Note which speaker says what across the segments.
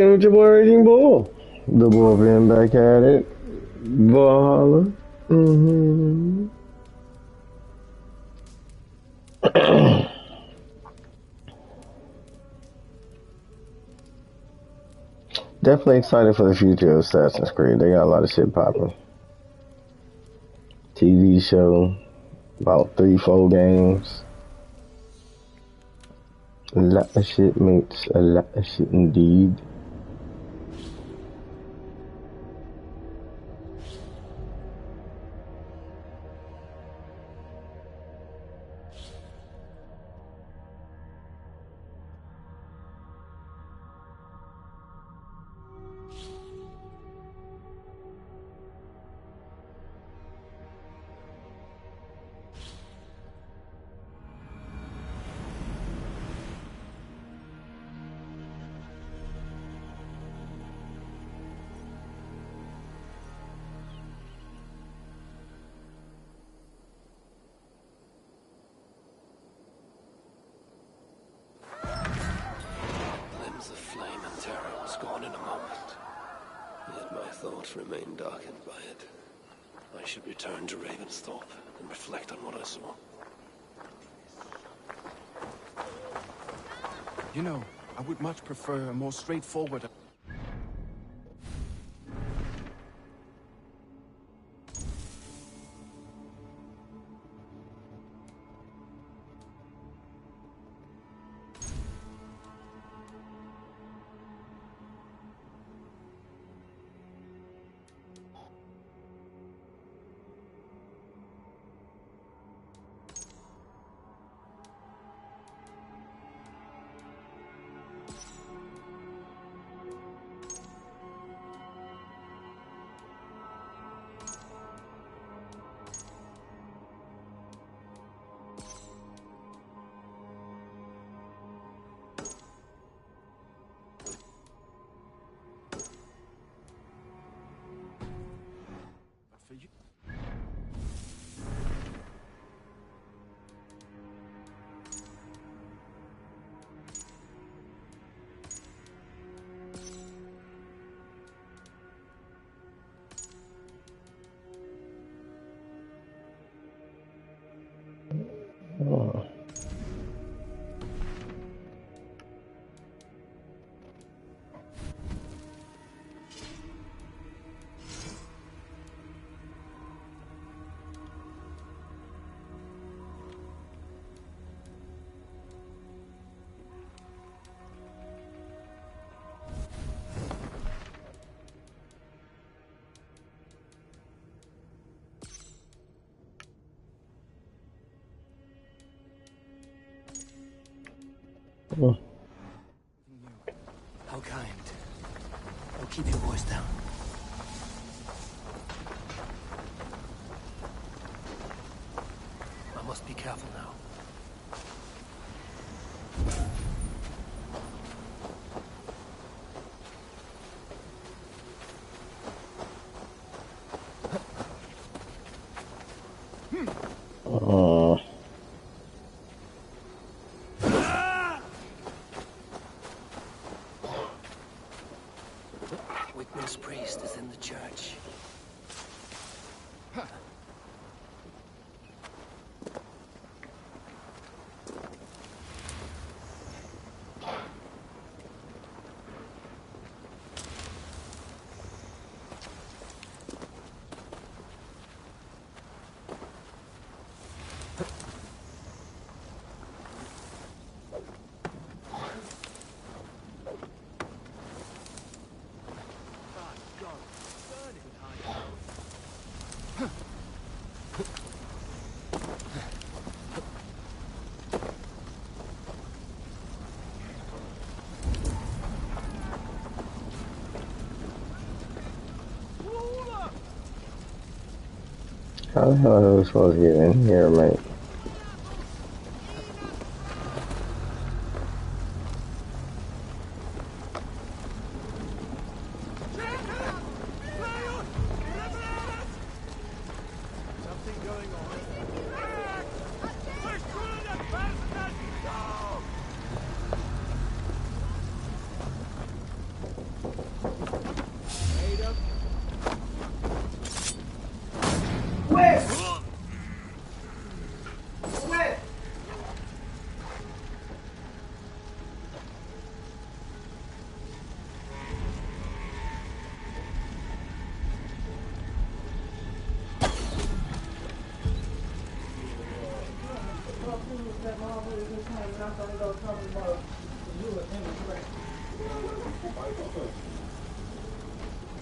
Speaker 1: And with your boy Raging Bull. The bullpen back at it. Valhalla. Definitely excited for the future of Assassin's Creed. They got a lot of shit popping. TV show, about 3-4 games. A lot of shit, mates. A lot of shit indeed.
Speaker 2: Remain darkened by it. I should return to Ravensthorpe and reflect on what I saw.
Speaker 3: You know, I would much prefer a more straightforward...
Speaker 1: Oh.
Speaker 3: How kind. Oh, keep your voice down. I must be careful now. Whitman's priest is in the church.
Speaker 1: How the hell are we supposed to get in here, mate?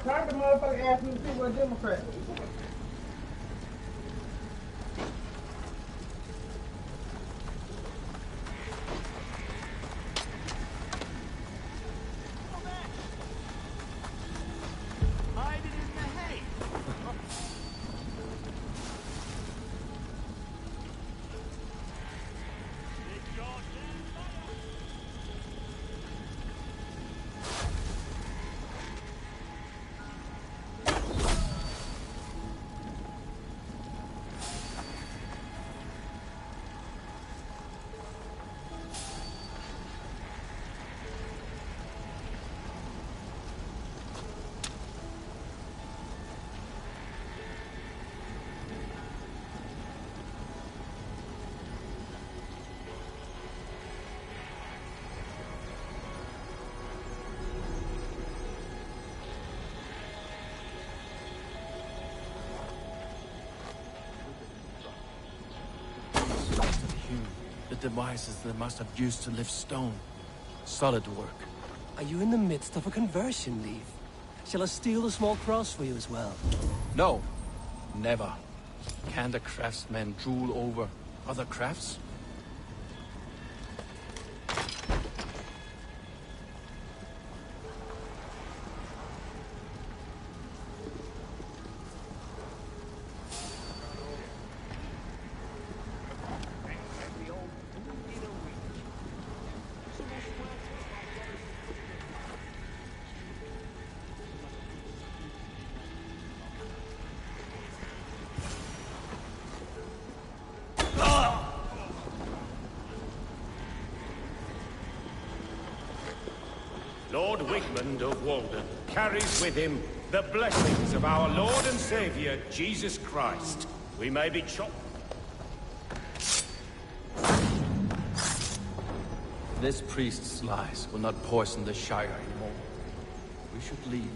Speaker 4: Talk the motherfucker asked me if he was a Democrat.
Speaker 3: The devices they must have used to lift stone. Solid work.
Speaker 2: Are you in the midst of a conversion, Leaf? Shall I steal the small cross for you as well?
Speaker 3: No, never. Can the craftsmen drool over other crafts?
Speaker 5: Lord Wigmund of Walden carries with him the blessings of our Lord and Savior, Jesus Christ. We may be chopped.
Speaker 3: This priest's lies will not poison the Shire anymore. We should leave.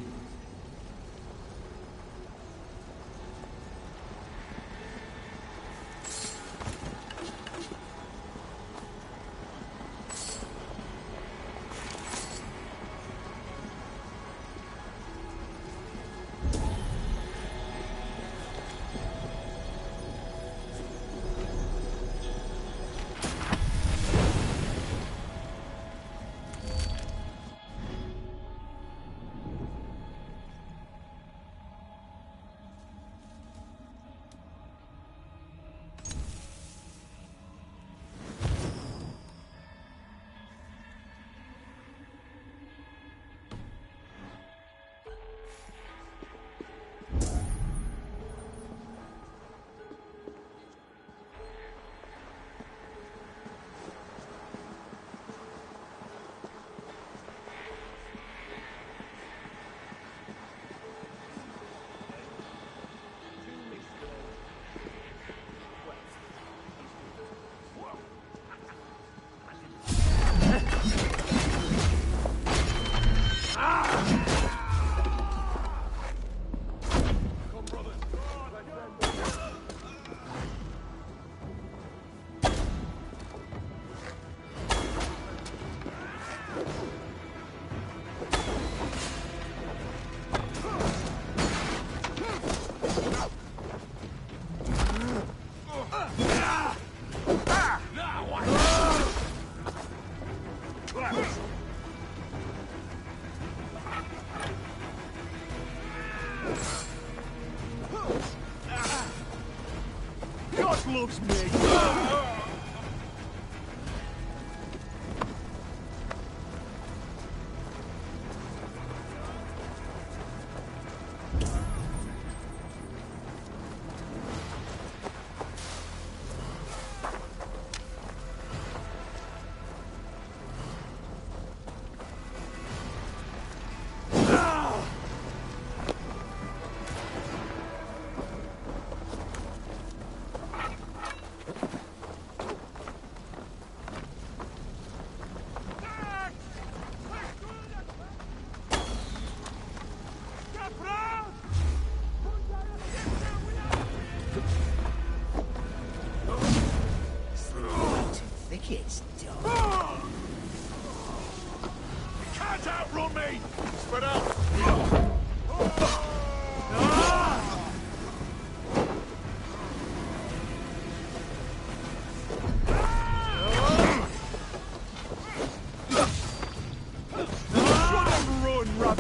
Speaker 5: God loves me!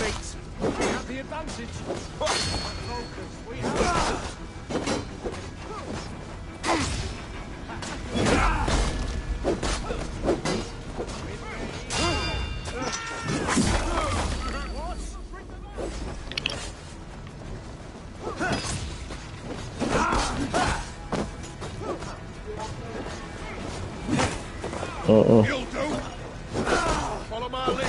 Speaker 5: feet. We have the advantage. Focus, we have. You'll do. Follow my lead.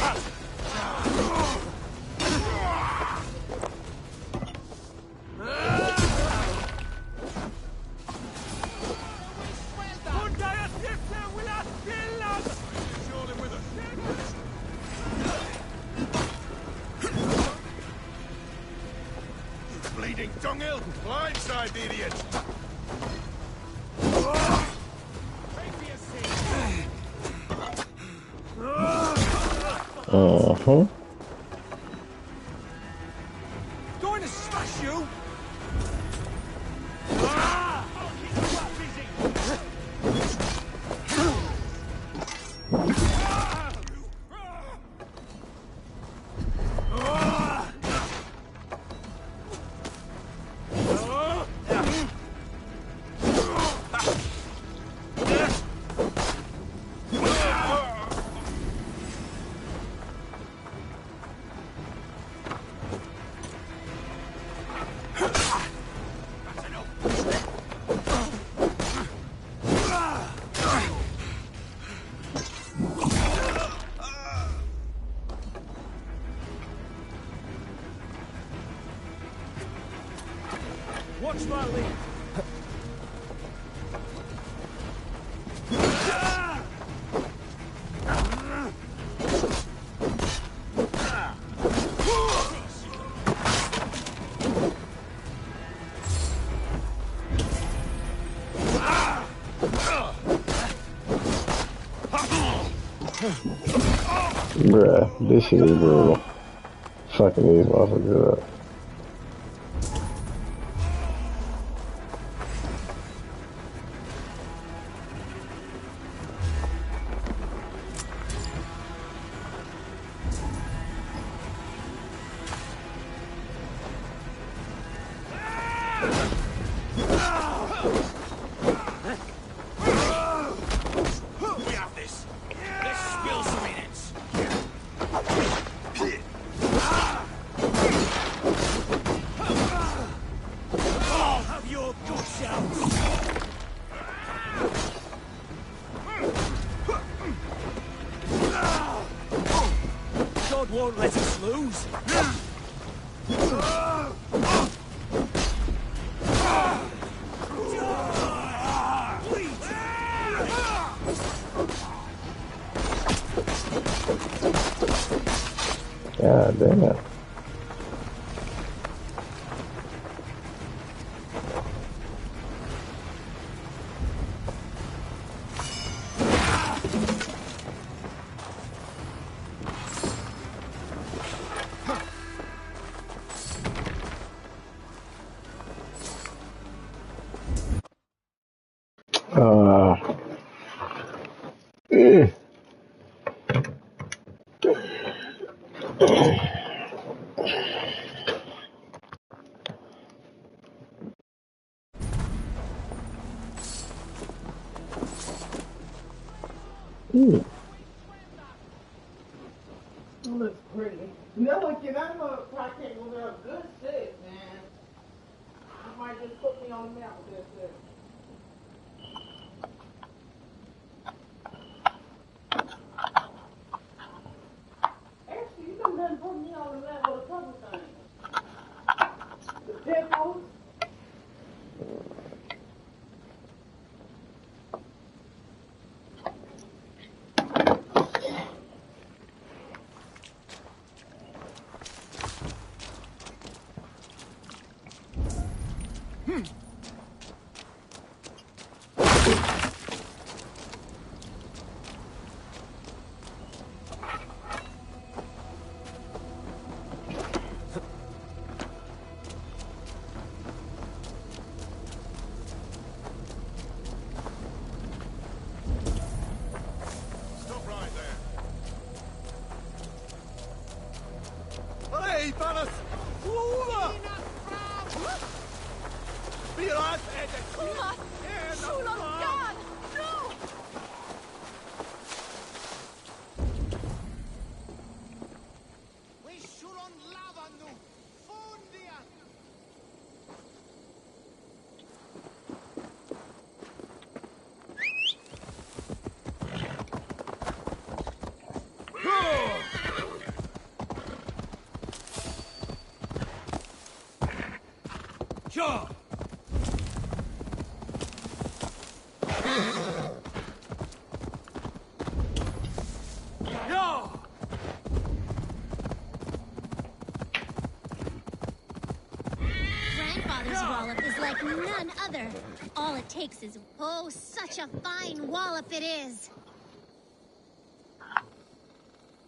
Speaker 5: Surely with us. Bleeding dunghill. Blindside the idiot. Going to smash you! Watch my lead.
Speaker 1: Bruh, this shit is brutal. Fucking these motherfuckers up.
Speaker 5: We have this. Let's spill some minutes. Oh, have your guts out. God won't let us lose.
Speaker 1: God damn. Eh.
Speaker 4: It looks pretty. No, can I know if I can't go there? Good shit, man. I might just put me on the map with this shit. Actually, you done put me on the map with a couple things. The pickles.
Speaker 5: Well, Sure.
Speaker 6: Grandfather's wallop is like none other. All it takes is, oh, such a fine wallop it is.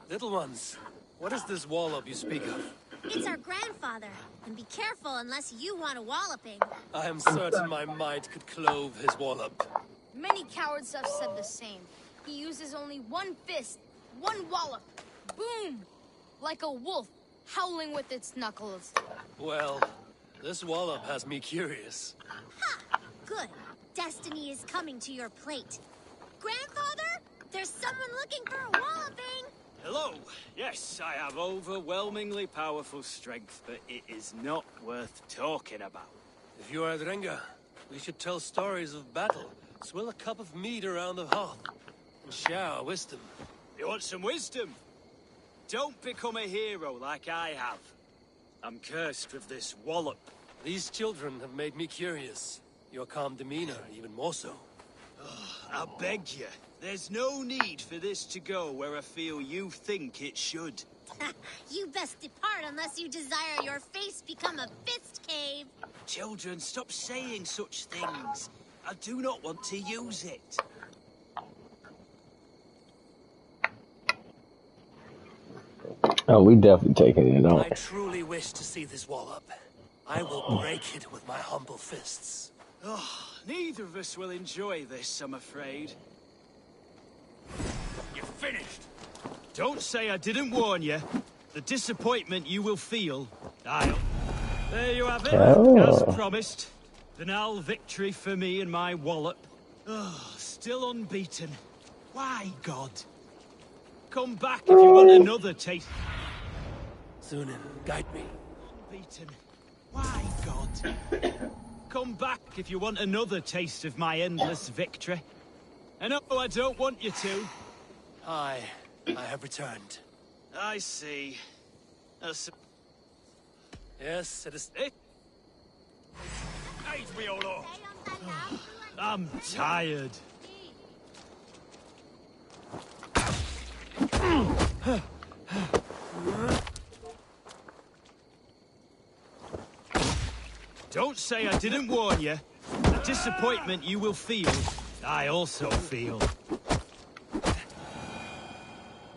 Speaker 2: Little ones, what is this wallop you speak of?
Speaker 6: It's our grandfather. And be careful unless you want a walloping.
Speaker 2: I am certain my might could clove his wallop.
Speaker 7: Many cowards have said the same. He uses only one fist, one wallop. Boom! Like a wolf, howling with its knuckles.
Speaker 2: Well, this wallop has me curious.
Speaker 6: Ha! Good. Destiny is coming to your plate. Grandfather, there's someone looking for a walloping.
Speaker 8: Hello. Yes, I have overwhelmingly powerful strength, but it is not worth talking about.
Speaker 2: If you are Drenga, we should tell stories of battle, swill a cup of mead around the hearth, and share our wisdom.
Speaker 8: You want some wisdom? Don't become a hero like I have. I'm cursed with this wallop.
Speaker 2: These children have made me curious. Your calm demeanor, even more so.
Speaker 8: I beg you. There's no need for this to go where I feel you think it should.
Speaker 6: You best depart unless you desire your face become a fist cave.
Speaker 8: Children, stop saying such things. I do not want to use it.
Speaker 1: Oh, we definitely taking it
Speaker 2: I
Speaker 1: on.
Speaker 2: truly wish to see this wallop. I will break it with my humble fists.
Speaker 8: Oh, neither of us will enjoy this, I'm afraid.
Speaker 5: You're finished.
Speaker 8: Don't say I didn't warn you. The disappointment you will feel, There you have it,
Speaker 1: Oh.
Speaker 8: as promised. Banal victory for me and my wallop. Oh, still unbeaten. Why, God? Come back if you want another taste.
Speaker 2: Sunan, guide me.
Speaker 8: Unbeaten. Why, God? Come back if you want another taste of my endless victory. And no, I don't want you to.
Speaker 2: I have returned.
Speaker 8: I see.
Speaker 2: Yes, it is.
Speaker 5: Aid me, O Lord.
Speaker 8: I'm tired. Don't say I didn't warn you. The disappointment you will feel, I also feel.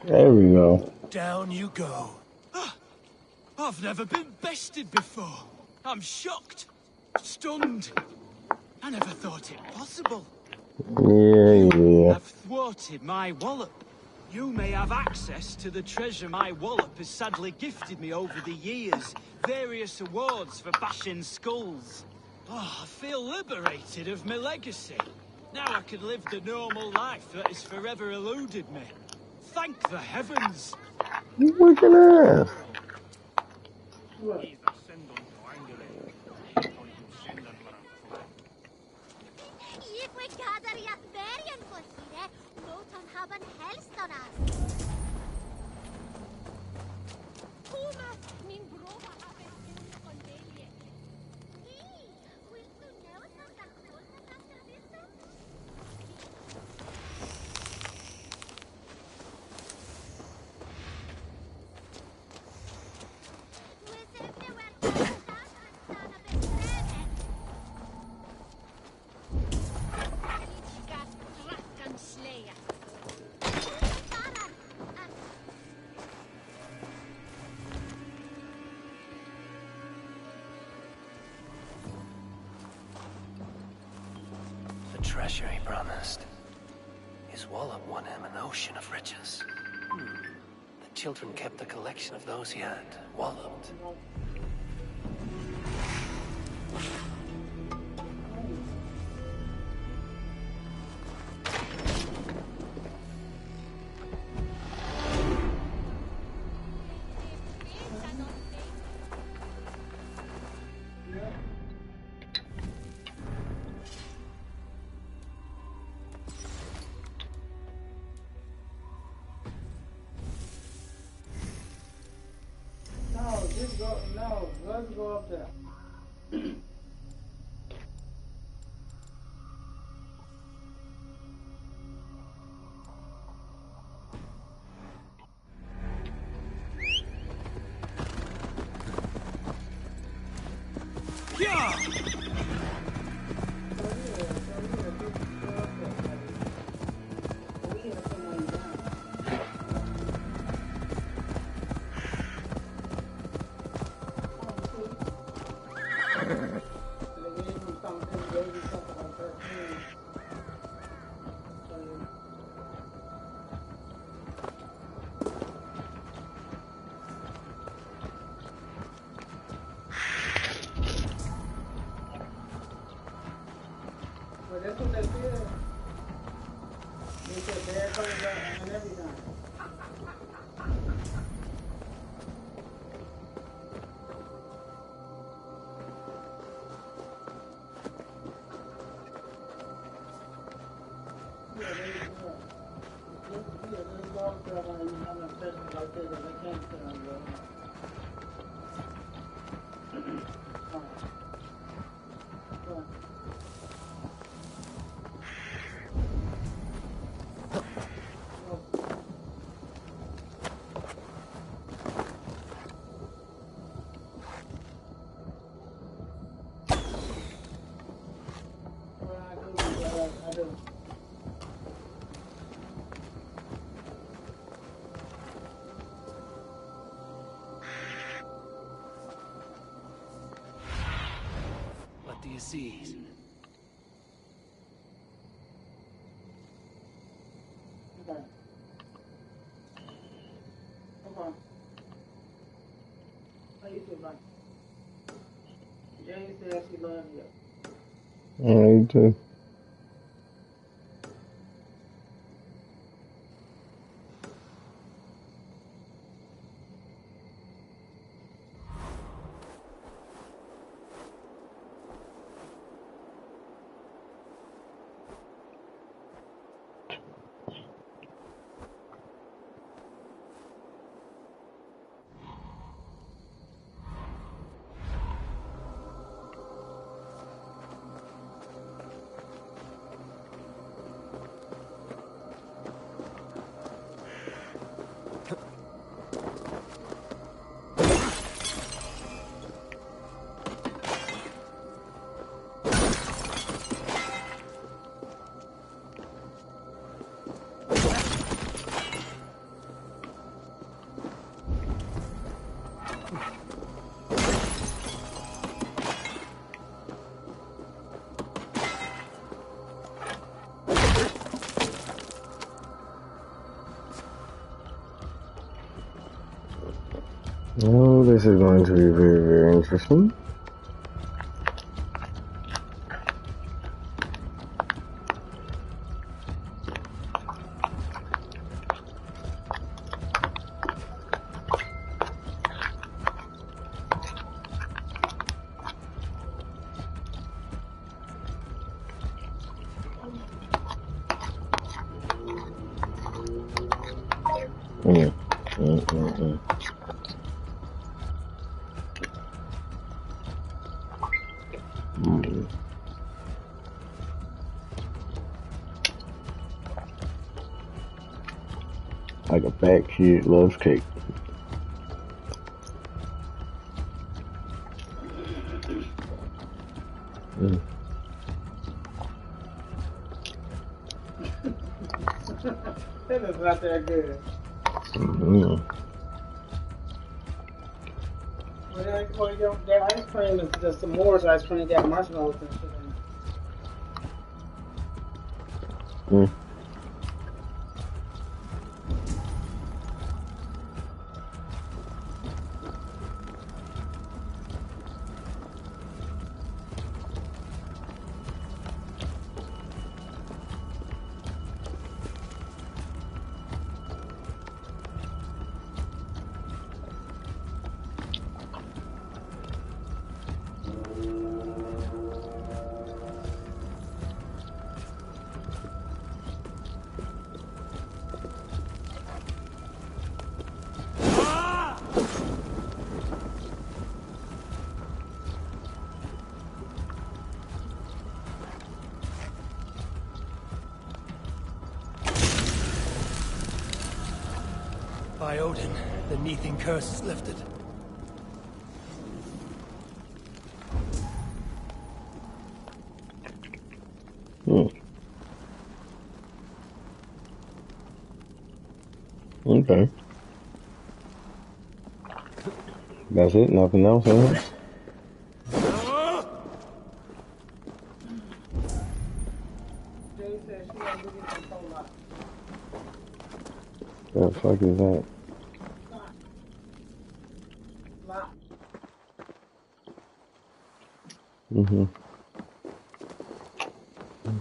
Speaker 1: There we go.
Speaker 2: Down you go.
Speaker 8: I've never been bested before. I'm shocked. Stunned. I never thought it possible.
Speaker 1: Yeah.
Speaker 8: I've thwarted my wallop. You may have access to the treasure my wallop has sadly gifted me over the years. Various awards for bashing skulls. Oh, I feel liberated of my legacy. Now I can live the normal life that has forever eluded me. Thank the heavens.
Speaker 1: Look at that.
Speaker 2: The treasure he promised. His wallop won him an ocean of riches. The children kept a collection of those he had walloped.
Speaker 4: go, no, let's go up there. Well, that's what they said. They said bad things and everything. Yeah, there's laws that when you have an infection like that, they can't sit on you. I do.
Speaker 2: What do you see?
Speaker 4: Okay. Okay. How you feel, Mike? Jane said she loved you.
Speaker 1: You too. Oh, this is going to be very, very interesting. Mm. Mm, mm, mm. Mm. Like a fat kid loves cake. Mm.
Speaker 4: That is not that good.
Speaker 1: Mm.
Speaker 4: Well, that ice cream is just some more ice cream. Got marshmallows and shit in it.
Speaker 1: Mm.
Speaker 2: By Odin, the Neething curse is lifted.
Speaker 1: Okay. That's it? Nothing else? Huh?
Speaker 4: Jay said she had to get some cola.
Speaker 1: The fuck is that?
Speaker 4: Lock.
Speaker 1: Mm-hmm.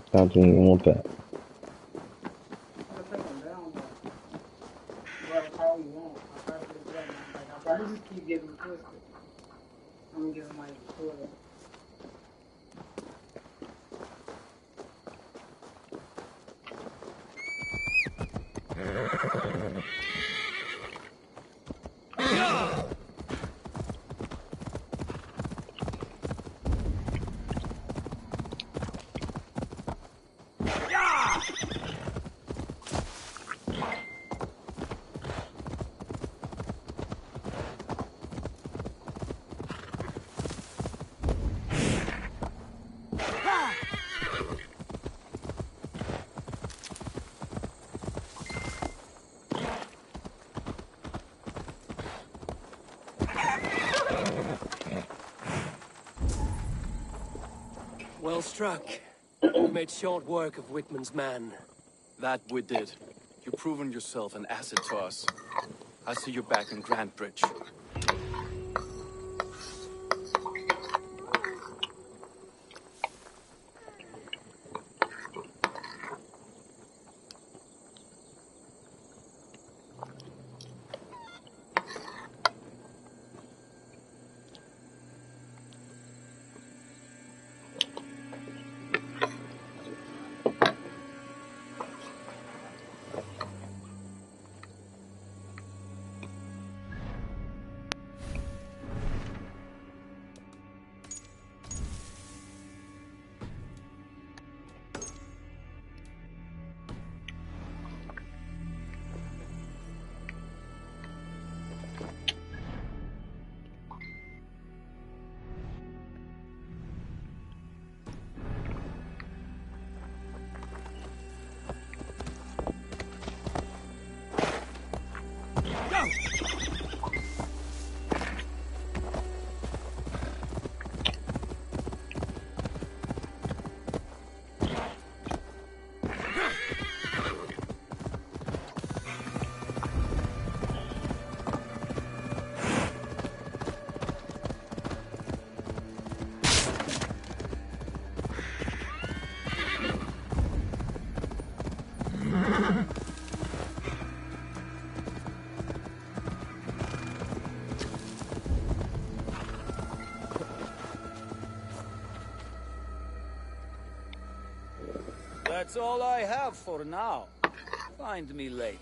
Speaker 1: Stop doing you want that.
Speaker 4: I'm gonna take them down, but whatever call you want. I probably just let them. Like, I probably just keep getting twisted. I'm gonna get somebody to pull it.
Speaker 2: Well struck. We made short work of Wickman's man.
Speaker 3: That we did. You've proven yourself an asset to us. I'll see you back in Grantbridge.
Speaker 8: That's all I have for now. Find me later.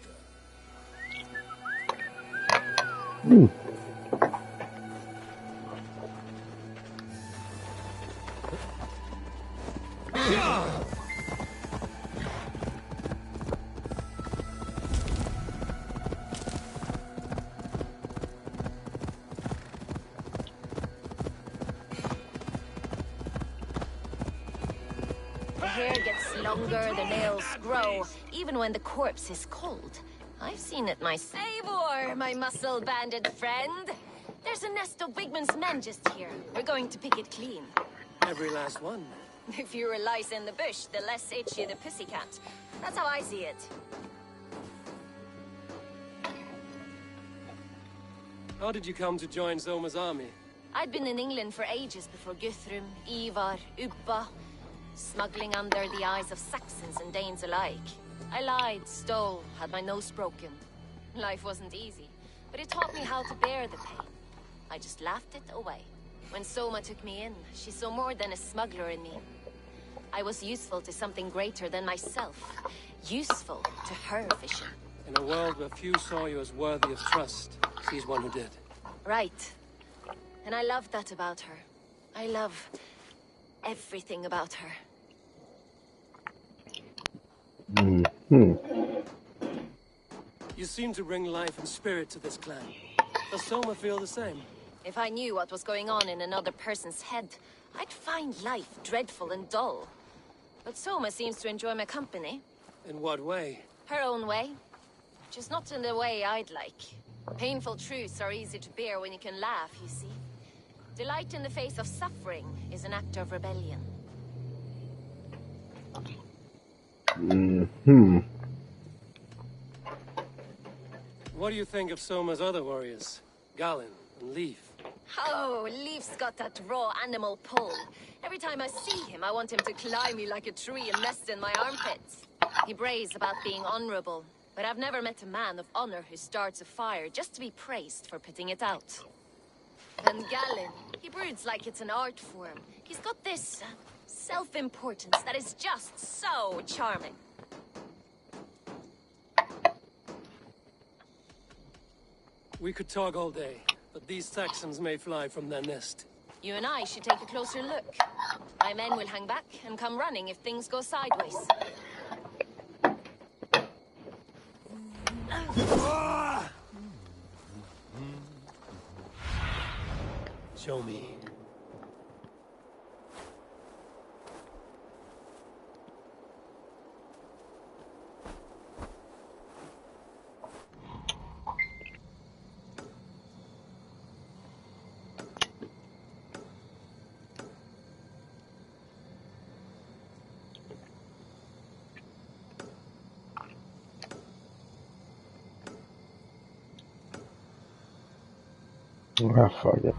Speaker 9: The hair gets longer, the nails grow, even when the corpse is cold. I've seen it myself. Eivor, my muscle-banded friend. There's a nest of Wigman's men just here. We're going to pick it clean.
Speaker 2: Every last one.
Speaker 9: The fewer lice in the bush, the less itchy the pussycat. That's how I see it.
Speaker 2: How did you come to join Zoma's army?
Speaker 9: I'd been in England for ages before Guthrum, Ivar, Ubba, smuggling under the eyes of Saxons and Danes alike. I lied, stole, had my nose broken. Life wasn't easy, but it taught me how to bear the pain. I just laughed it away. When Soma took me in, she saw more than a smuggler in me. I was useful to something greater than myself. Useful to her vision.
Speaker 2: In a world where few saw you as worthy of trust, she's one who did.
Speaker 9: Right. And I love that about her. I love everything about her.
Speaker 3: You
Speaker 2: You seem to bring life and spirit to this clan. Does Soma feel the same?
Speaker 9: If I knew what was going on in another person's head, I'd find life dreadful and dull. But Soma seems to enjoy my company.
Speaker 2: In what way?
Speaker 9: Her own way. Just not in the way I'd like. Painful truths are easy to bear when you can laugh, you see. Delight in the face of suffering is an act of rebellion.
Speaker 2: What do you think of Soma's other warriors? Galen and Leaf?
Speaker 9: Oh, Leaf's got that raw animal pull. Every time I see him, I want him to climb me like a tree and nest in my armpits. He brays about being honorable, but I've never met a man of honor who starts a fire just to be praised for putting it out. And Galen, he broods like it's an art form. He's got this self-importance that is just so charming.
Speaker 2: We could talk all day, but these Saxons may fly from their nest.
Speaker 9: You and I should take a closer look. My men will hang back and come running if things go sideways.
Speaker 2: Show me.
Speaker 1: Ah, fuck it.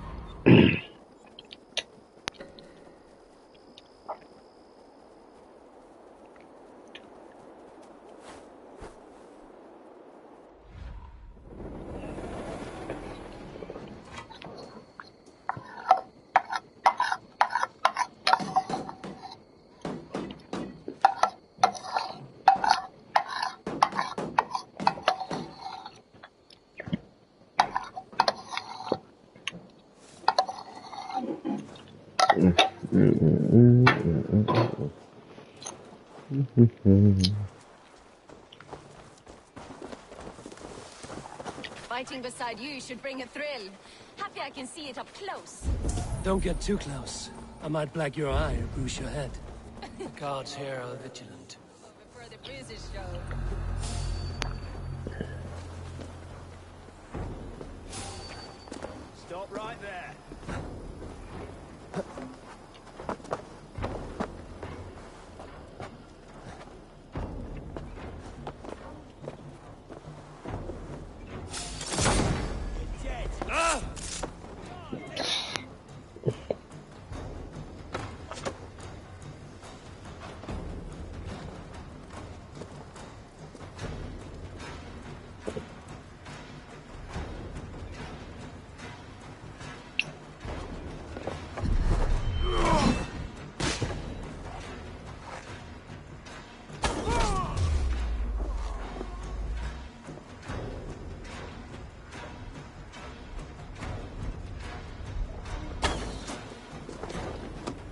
Speaker 9: Fighting beside you should bring a thrill. Happy I can see it up close.
Speaker 2: Don't get too close. I might black your eye or bruise your head.
Speaker 3: The guards here are vigilant.
Speaker 9: Before the bruises show.
Speaker 5: Stop right there.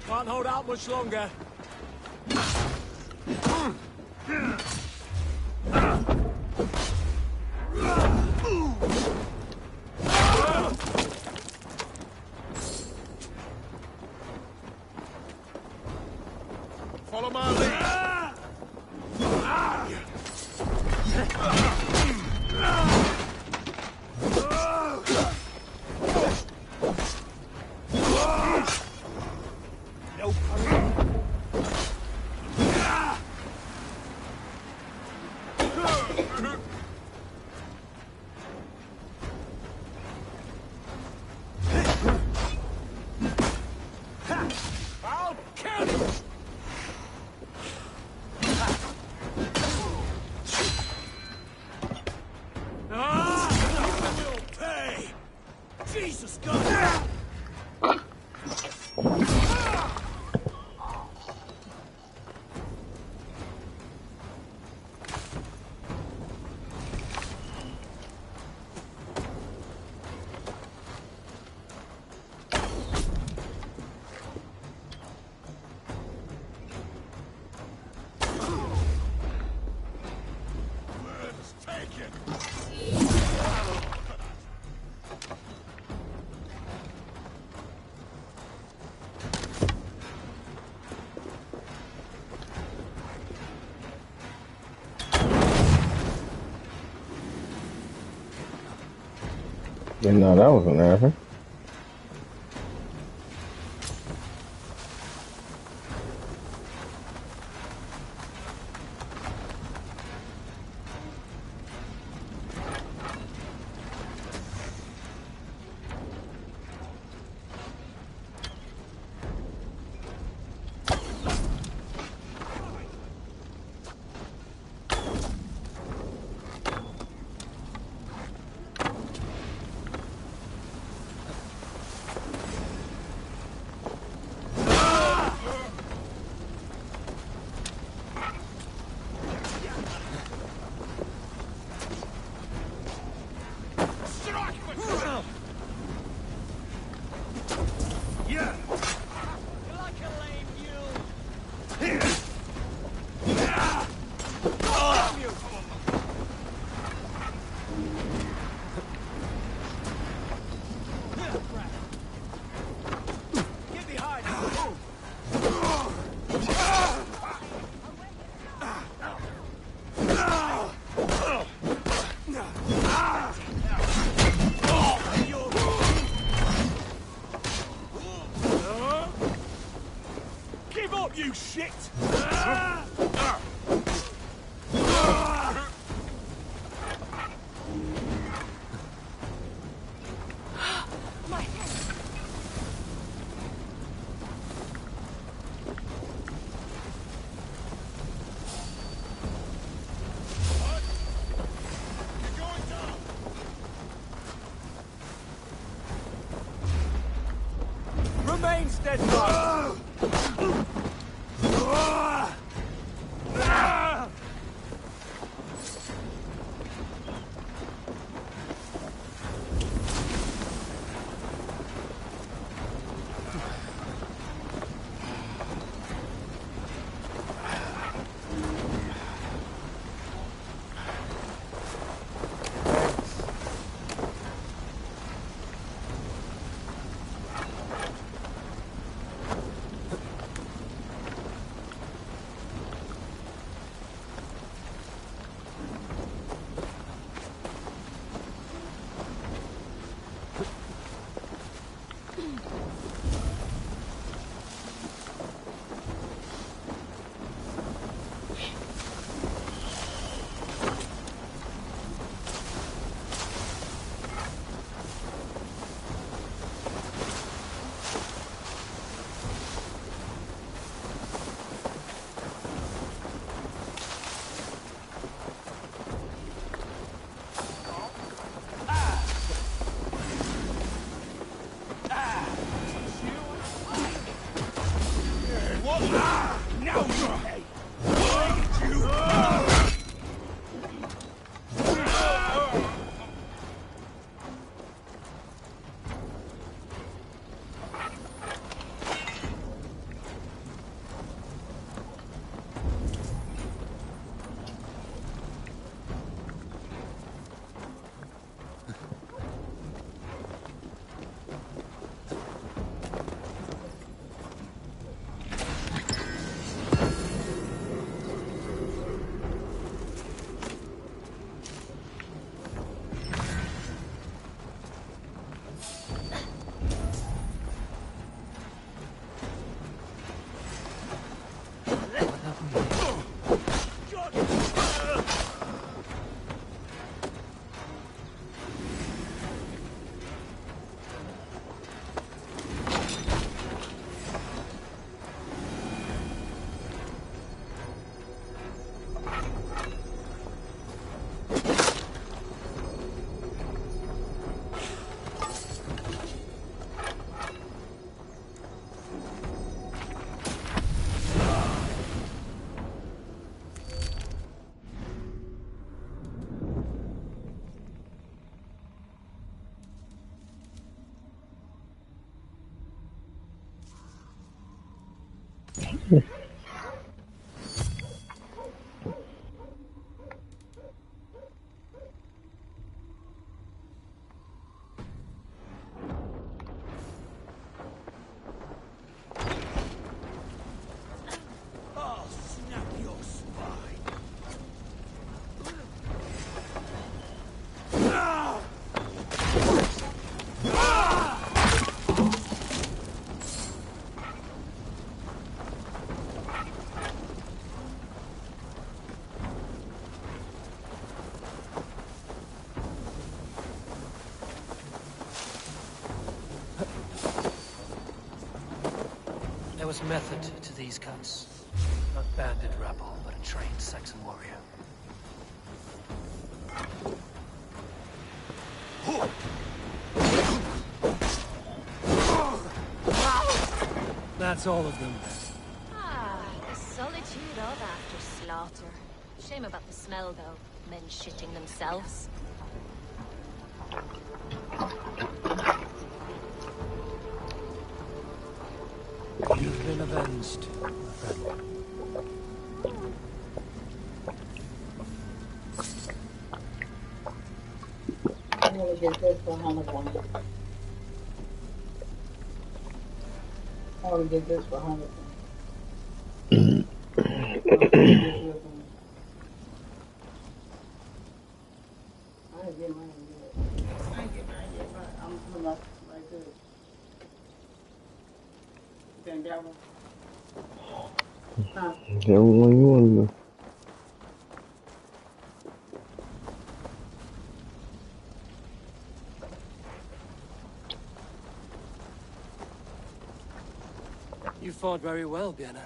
Speaker 8: Can't hold out much longer.
Speaker 5: Follow my lead.
Speaker 1: Didn't know that was gonna happen.
Speaker 5: You shit! Remain steadfast!
Speaker 2: was method to these cunts. Not bandit rabble, but a trained Saxon warrior. That's all of them.
Speaker 9: Ah, the solitude of after slaughter. Shame about the smell, though. Men shitting themselves.
Speaker 2: You've been avenged, my friend.
Speaker 4: I'm gonna get this for 100 points. I want to get this for 100 points. I ain't getting mine yet. I ain't getting mine. I'm putting up right there. You think that one? Huh?
Speaker 1: Whichever one you want to.
Speaker 2: You fought very well, Björn.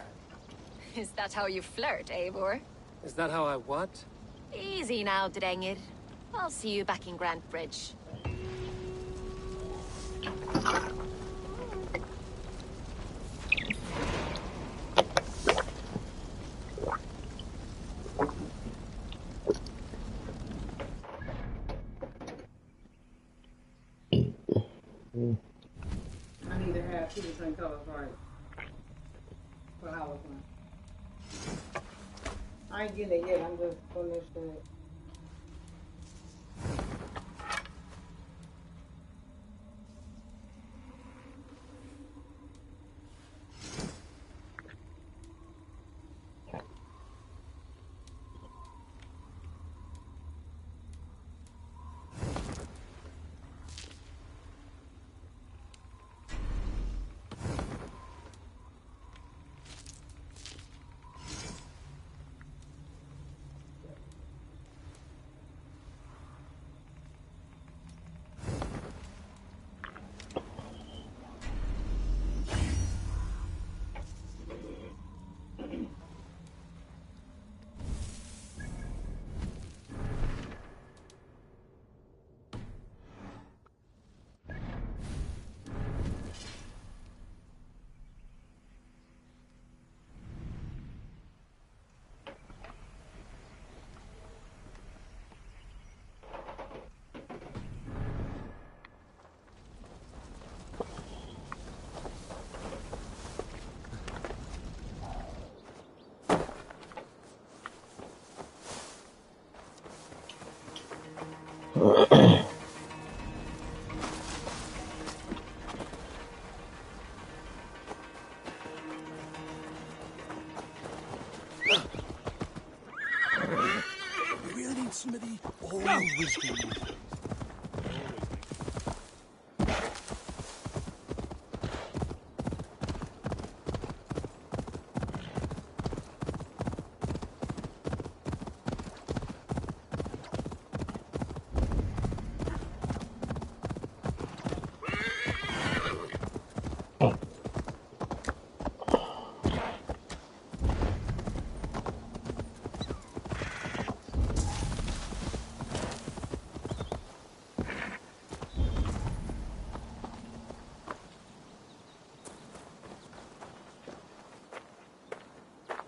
Speaker 9: Is that how you flirt, Eivor?
Speaker 2: Is that how I what?
Speaker 9: Easy now, Drengir. I'll see you back in Grand Bridge.
Speaker 4: I need to have two different colors, right? For Halloween. I ain't getting it yet. I'm just putting this shit.
Speaker 3: Really need somebody always doing it.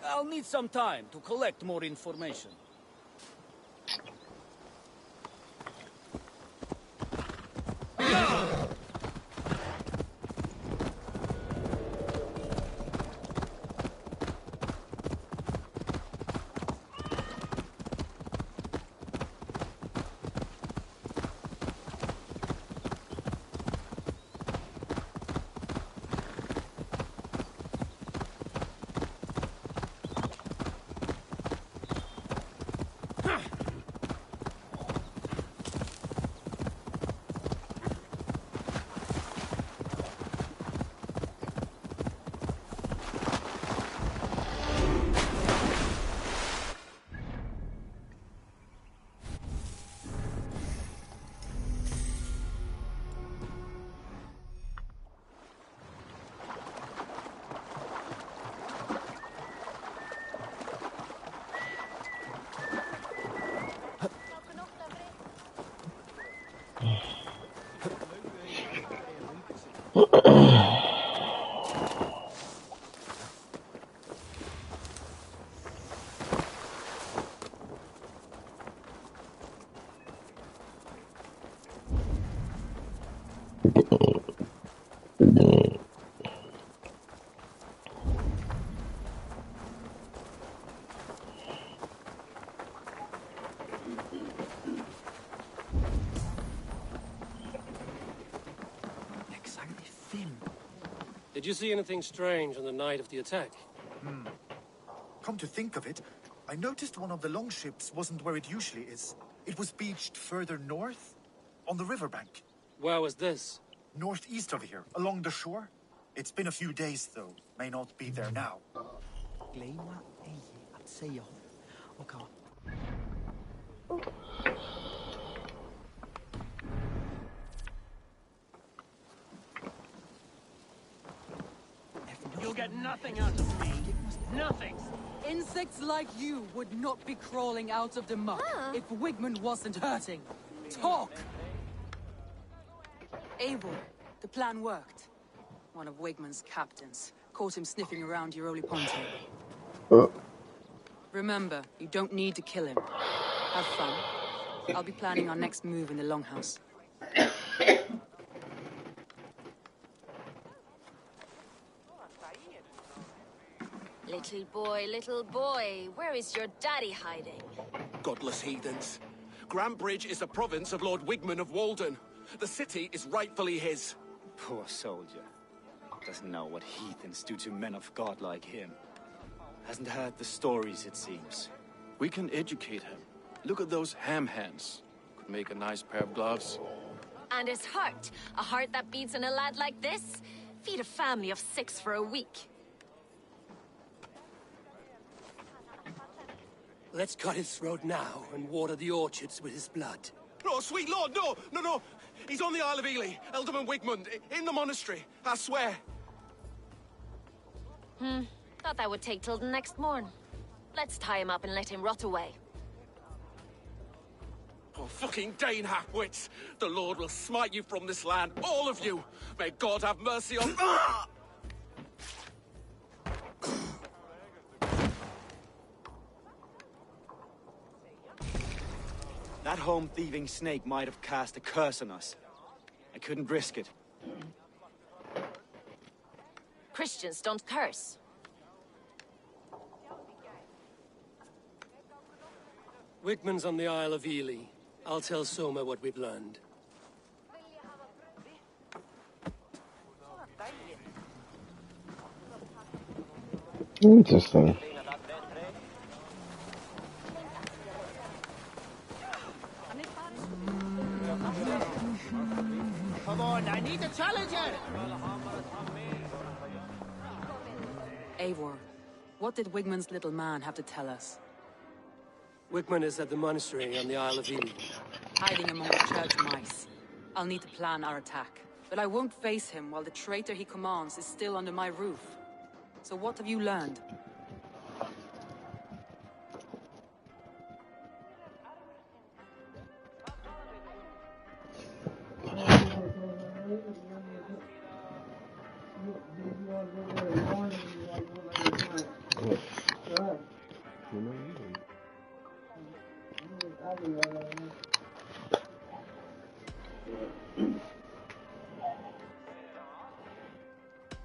Speaker 3: I'll need some time to collect more information.
Speaker 2: Did you see anything strange on the night of the attack?
Speaker 10: Come to think of it, I noticed one of the longships wasn't where it usually is. It was beached further north, on the riverbank.
Speaker 2: Where was this?
Speaker 10: Northeast of here, along the shore. It's been a few days, though. May not be there now.
Speaker 8: You'll get nothing out of me. Nothing.
Speaker 11: Insects like you would not be crawling out of the muck if Wigman wasn't hurting. Talk! Eivor, the plan worked. One of Wigman's captains caught him sniffing around your Oli Ponte. Remember, you don't need to kill him. Have fun. I'll be planning our next move in the Longhouse.
Speaker 9: Little boy, where is your daddy hiding?
Speaker 12: Godless heathens. Grantbridge is a province of Lord Wigman of Walden. The city is rightfully his.
Speaker 13: Poor soldier. Doesn't know what heathens do to men of God like him. Hasn't heard the stories, it seems.
Speaker 3: We can educate him. Look at those ham hands. Could make a nice pair of gloves.
Speaker 9: And his heart. A heart that beats in a lad like this? Feed a family of 6 for a week.
Speaker 2: Let's cut his throat now and water the orchards with his blood.
Speaker 12: Oh, sweet lord, no! He's on the Isle of Ely, Ealdorman Wigmund, in the monastery, I swear.
Speaker 9: Thought that would take till the next morn. Let's tie him up and let him rot away.
Speaker 12: Oh, fucking Dane half-wits! The Lord will smite you from this land, all of you! May God have mercy on...
Speaker 13: That home-thieving snake might have cast a curse on us. I couldn't risk it.
Speaker 9: Christians don't curse.
Speaker 2: Wigman's on the Isle of Ely. I'll tell Soma what we've learned.
Speaker 1: Interesting.
Speaker 8: Come on, I need a challenger!
Speaker 11: Eivor, what did Wigman's little man have to tell us?
Speaker 2: Wigman is at the monastery on the Isle of Ely.
Speaker 11: Hiding among the church mice. I'll need to plan our attack. But I won't face him while the traitor he commands is still under my roof. So what have you learned?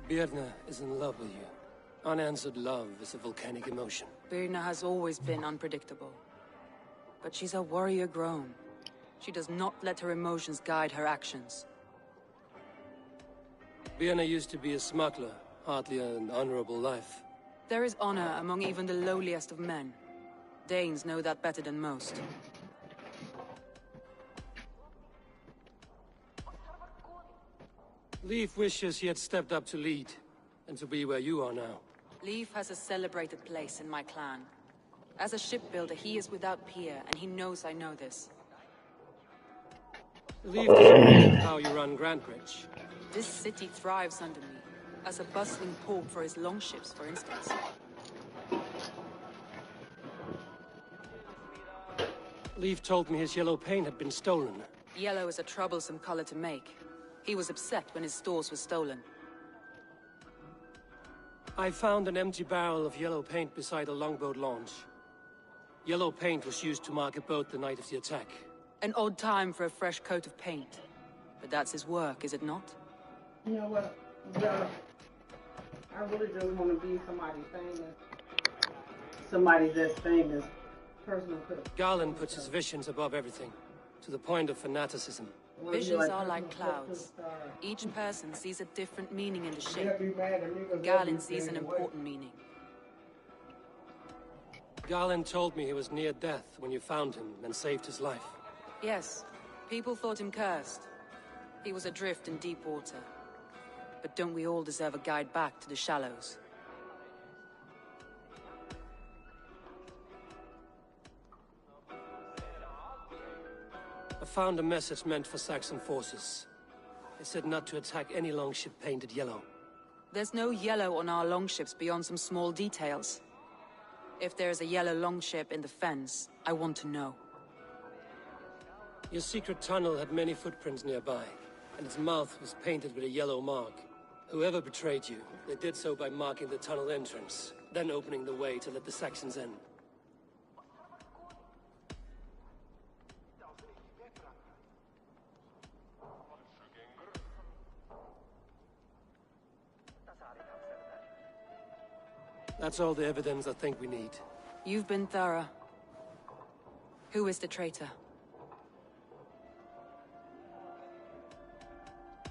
Speaker 2: Birna is in love with you. Unanswered love is a volcanic emotion.
Speaker 11: Birna has always been unpredictable. But she's a warrior grown. She does not let her emotions guide her actions.
Speaker 2: Birna used to be a smuggler, hardly an honorable life.
Speaker 11: There is honor among even the lowliest of men. Danes know that better than most.
Speaker 2: Leif wishes he had stepped up to lead, and to be where you are now.
Speaker 11: Leif has a celebrated place in my clan. As a shipbuilder, he is without peer, and he knows I know this.
Speaker 2: Leif doesn't know how you run Grantbridge.
Speaker 11: This city thrives under me, as a bustling port for his longships, for instance.
Speaker 2: Leif told me his yellow paint had been stolen.
Speaker 11: Yellow is a troublesome color to make. He was upset when his stores were stolen.
Speaker 2: I found an empty barrel of yellow paint beside a longboat launch. Yellow paint was used to mark a boat the night of the attack.
Speaker 11: An odd time for a fresh coat of paint. But that's his work, is it not?
Speaker 4: You know what? Yeah, I really just want to be somebody famous. Somebody that's famous. Personal critic.
Speaker 2: Garland puts his visions above everything, to the point of fanaticism.
Speaker 11: Visions are like clouds. Each person sees a different meaning in the shape. Garland sees an important meaning.
Speaker 2: Garland told me he was near death when you found him and saved his life.
Speaker 11: Yes, people thought him cursed. He was adrift in deep water. But don't we all deserve a guide back to the shallows?
Speaker 2: I found a message meant for Saxon forces. It said not to attack any longship painted yellow.
Speaker 11: There's no yellow on our longships beyond some small details. If there's a yellow longship in the fens, I want to know.
Speaker 2: Your secret tunnel had many footprints nearby, and its mouth was painted with a yellow mark. Whoever betrayed you, they did so by marking the tunnel entrance, then opening the way to let the Saxons in. That's all the evidence I think we need.
Speaker 11: You've been thorough. Who is the traitor?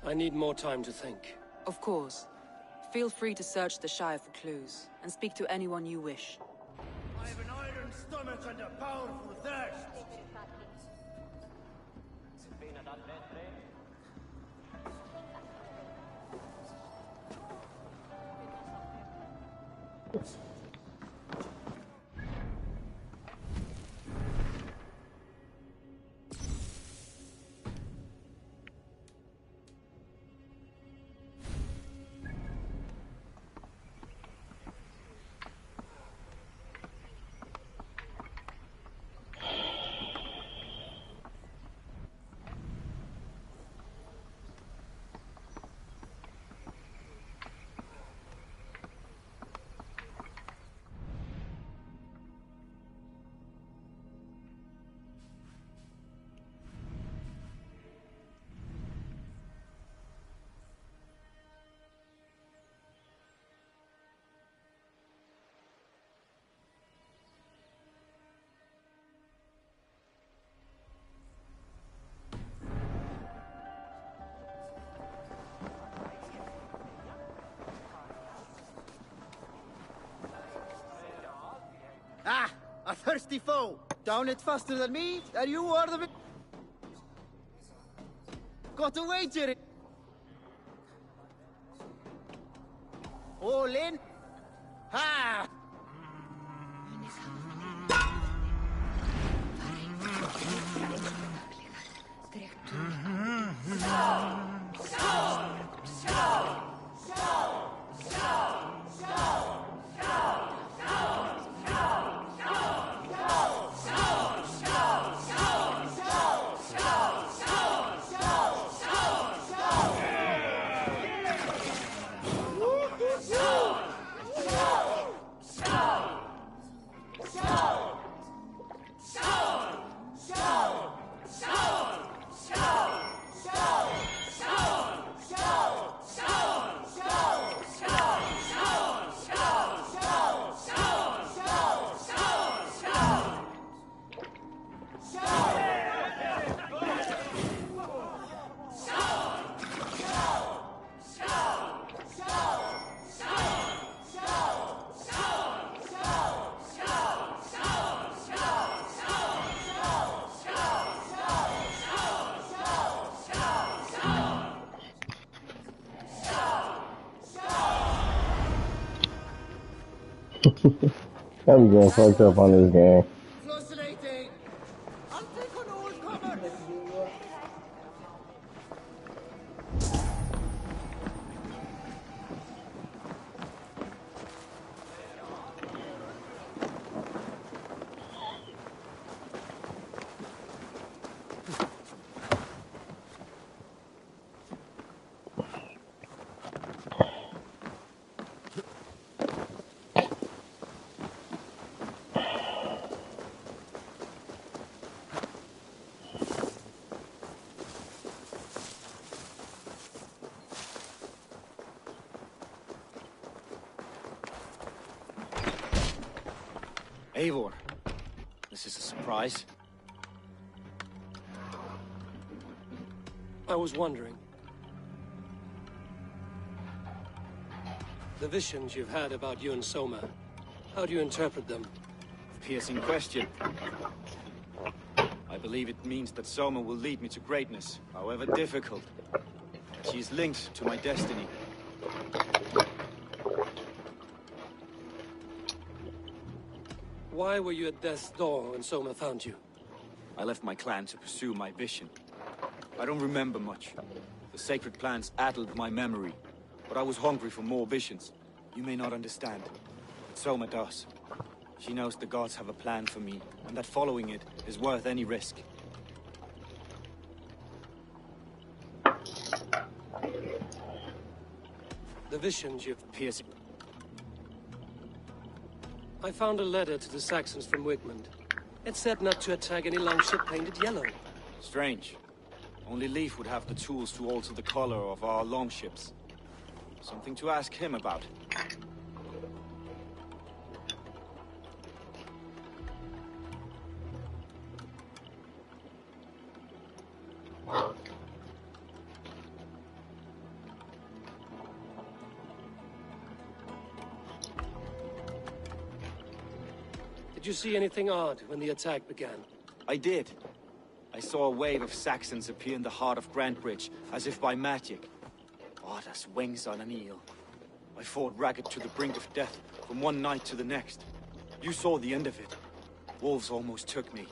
Speaker 2: I need more time to think.
Speaker 11: Of course. Feel free to search the Shire for clues, and speak to anyone you wish.
Speaker 14: I have an iron stomach and a powerful thirst. Ah, a thirsty foe. Down it faster than me, and you are the... Got a wager. All in. Ha!
Speaker 1: I'm getting fucked up on this game.
Speaker 14: Fascinating. I'll take on all comers.
Speaker 13: Eivor, this is a surprise.
Speaker 2: I was wondering. The visions you've had about you and Soma, how do you interpret them?
Speaker 13: Piercing question. I believe it means that Soma will lead me to greatness, however difficult. She is linked to my destiny.
Speaker 2: Why were you at death's door when Soma found you?
Speaker 13: I left my clan to pursue my vision. I don't remember much. The sacred plants addled my memory, but I was hungry for more visions. You may not understand, but Soma does. She knows the gods have a plan for me, and that following it is worth any risk.
Speaker 2: The visions you've...
Speaker 13: Piercing.
Speaker 2: I found a letter to the Saxons from Wigmund. It said not to attack any longship painted yellow.
Speaker 13: Strange. Only Leif would have the tools to alter the color of our longships. Something to ask him about.
Speaker 2: Did you see anything odd when the attack began?
Speaker 13: I did. I saw a wave of Saxons appear in the heart of Grantebridge, as if by magic. Odd as wings on an eel. I fought ragged to the brink of death, from one night to the next. You saw the end of it. Wolves almost took me.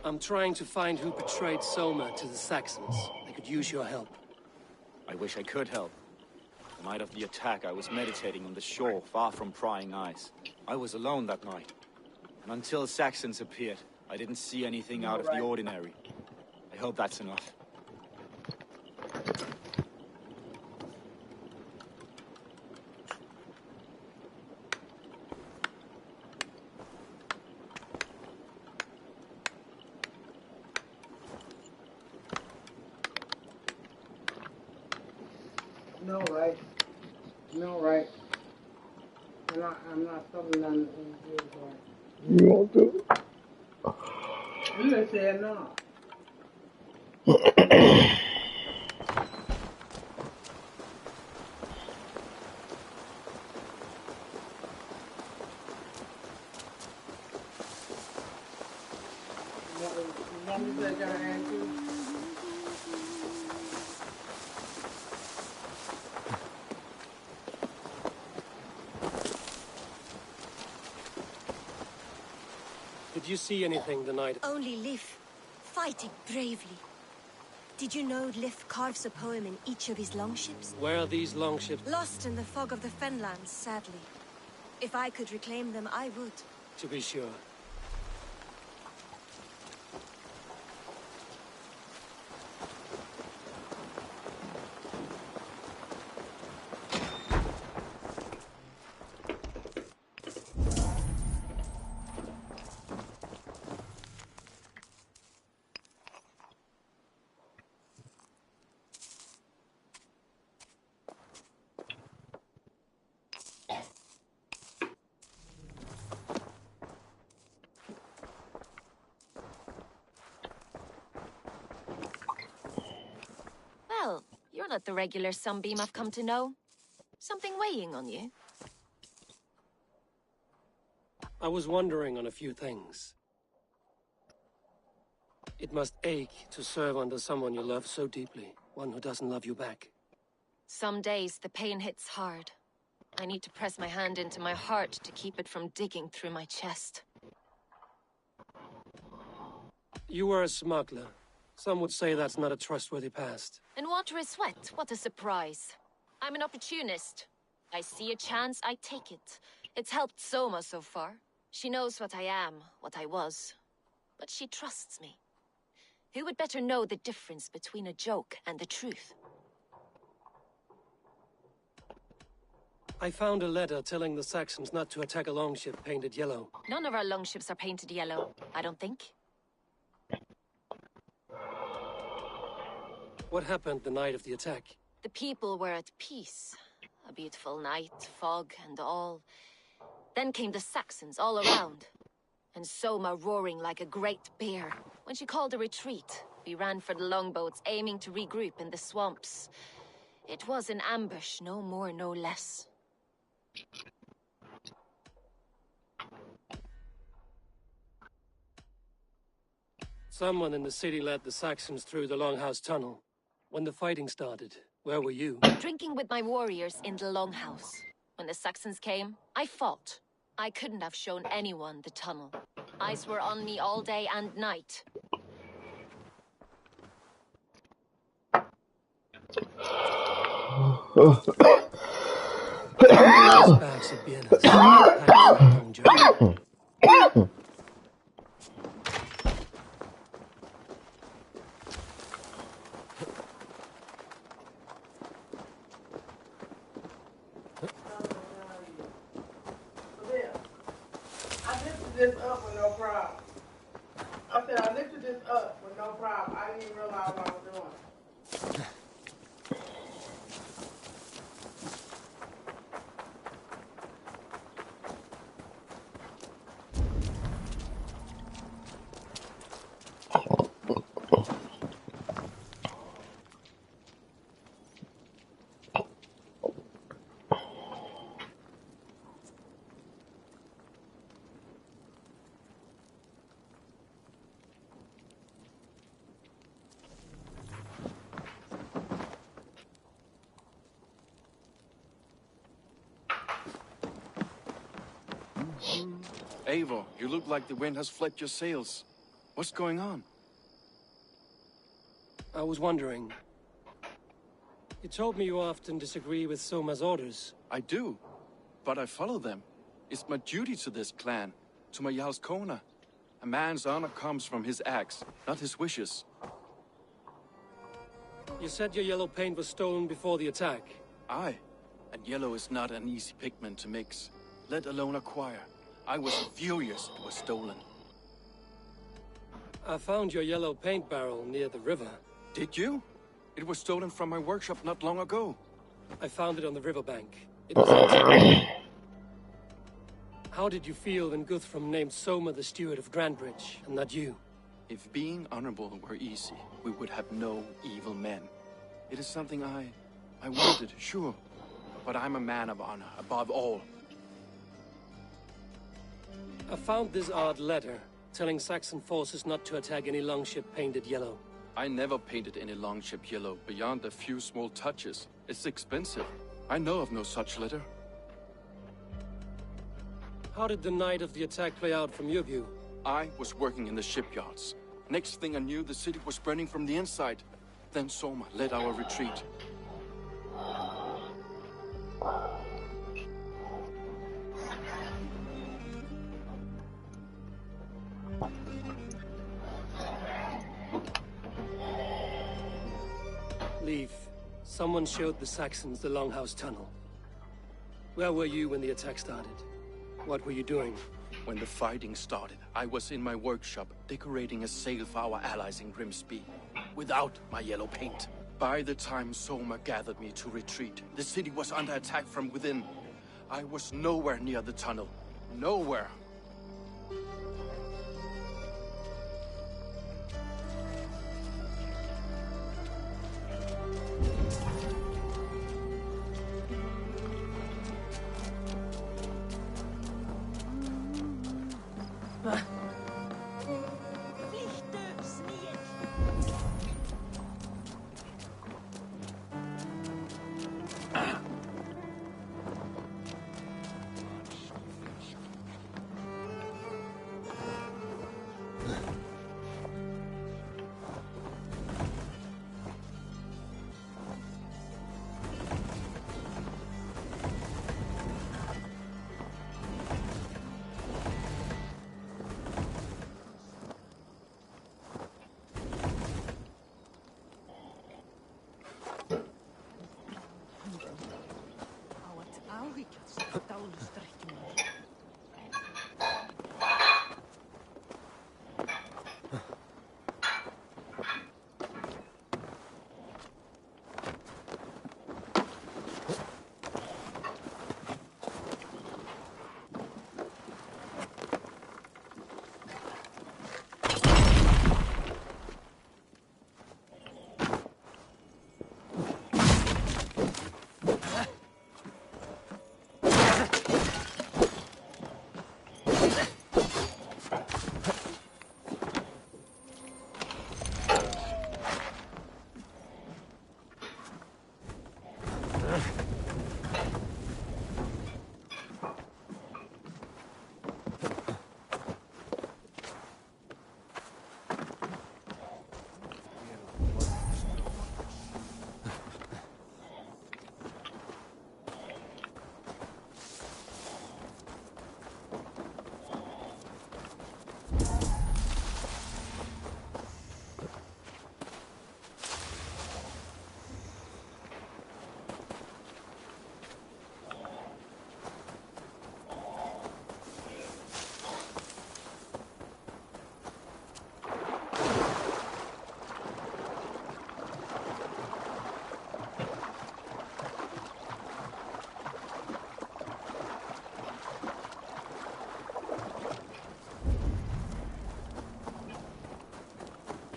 Speaker 2: I'm trying to find who betrayed Soma to the Saxons. I could use your help.
Speaker 13: I wish I could help. The night of the attack, I was meditating on the shore, far from prying eyes. I was alone that night. And until Saxons appeared, I didn't see anything out of the ordinary. I hope that's enough.
Speaker 4: No, right? No, right? I'm not something on the right.
Speaker 1: You won't do it.
Speaker 4: You just said no.
Speaker 2: you see anything the night?
Speaker 15: Only Lif, fighting bravely. Did you know Lif carves a poem in each of his longships?
Speaker 2: Where are these longships?
Speaker 15: Lost in the fog of the Fenlands, sadly. If I could reclaim them, I would.
Speaker 2: To be sure.
Speaker 9: Well, you're not the regular sunbeam I've come to know. Something weighing on you?
Speaker 2: I was wondering on a few things. It must ache to serve under someone you love so deeply, one who doesn't love you back.
Speaker 9: Some days the pain hits hard. I need to press my hand into my heart to keep it from digging through my chest.
Speaker 2: You were a smuggler. Some would say that's not a trustworthy past.
Speaker 9: And water is wet, what a surprise. I'm an opportunist. I see a chance, I take it. It's helped Soma so far. She knows what I am, what I was. But she trusts me. Who would better know the difference between a joke and the truth?
Speaker 2: I found a letter telling the Saxons not to attack a longship painted yellow.
Speaker 9: None of our longships are painted yellow, I don't think.
Speaker 2: What happened the night of the attack?
Speaker 9: The people were at peace. A beautiful night, fog and all. Then came the Saxons all around. And Soma roaring like a great bear. When she called a retreat, we ran for the longboats, aiming to regroup in the swamps. It was an ambush, no more, no less.
Speaker 2: Someone in the city led the Saxons through the Longhouse Tunnel. When the fighting started, where were you?
Speaker 9: Drinking with my warriors in the Longhouse. When the Saxons came, I fought. I couldn't have shown anyone the tunnel. Eyes were on me all day and night.
Speaker 2: These bags of bienes, packed for a long journey.
Speaker 4: This up with no problem. I said I lifted this up with no problem. I didn't even realize what I was doing.
Speaker 12: Eivor, you look like the wind has flipped your sails. What's going on?
Speaker 2: I was wondering. You told me you often disagree with Soma's orders.
Speaker 12: I do, but I follow them. It's my duty to this clan, to my Jarl's Kona. A man's honor comes from his acts, not his wishes.
Speaker 2: You said your yellow paint was stolen before the attack.
Speaker 12: Aye, and yellow is not an easy pigment to mix, let alone acquire. I was furious it was stolen.
Speaker 2: I found your yellow paint barrel near the river.
Speaker 12: Did you? It was stolen from my workshop not long ago.
Speaker 2: I found it on the riverbank. It was empty. How did you feel when Guthrum named Soma the steward of Grandbridge, and not you?
Speaker 12: If being honorable were easy, we would have no evil men. It is something I wanted, sure. But I'm a man of honor, above all.
Speaker 2: I found this odd letter, telling Saxon forces not to attack any longship painted yellow.
Speaker 12: I never painted any longship yellow, beyond a few small touches. It's expensive. I know of no such letter.
Speaker 2: How did the night of the attack play out from your view?
Speaker 12: I was working in the shipyards. Next thing I knew, the city was burning from the inside. Then Soma led our retreat.
Speaker 2: Leave. Someone showed the Saxons the Longhouse Tunnel. Where were you when the attack started? What were you doing?
Speaker 12: When the fighting started, I was in my workshop decorating a sail for our allies in Grimsby, without my yellow paint. By the time Soma gathered me to retreat, the city was under attack from within. I was nowhere near the tunnel. Nowhere.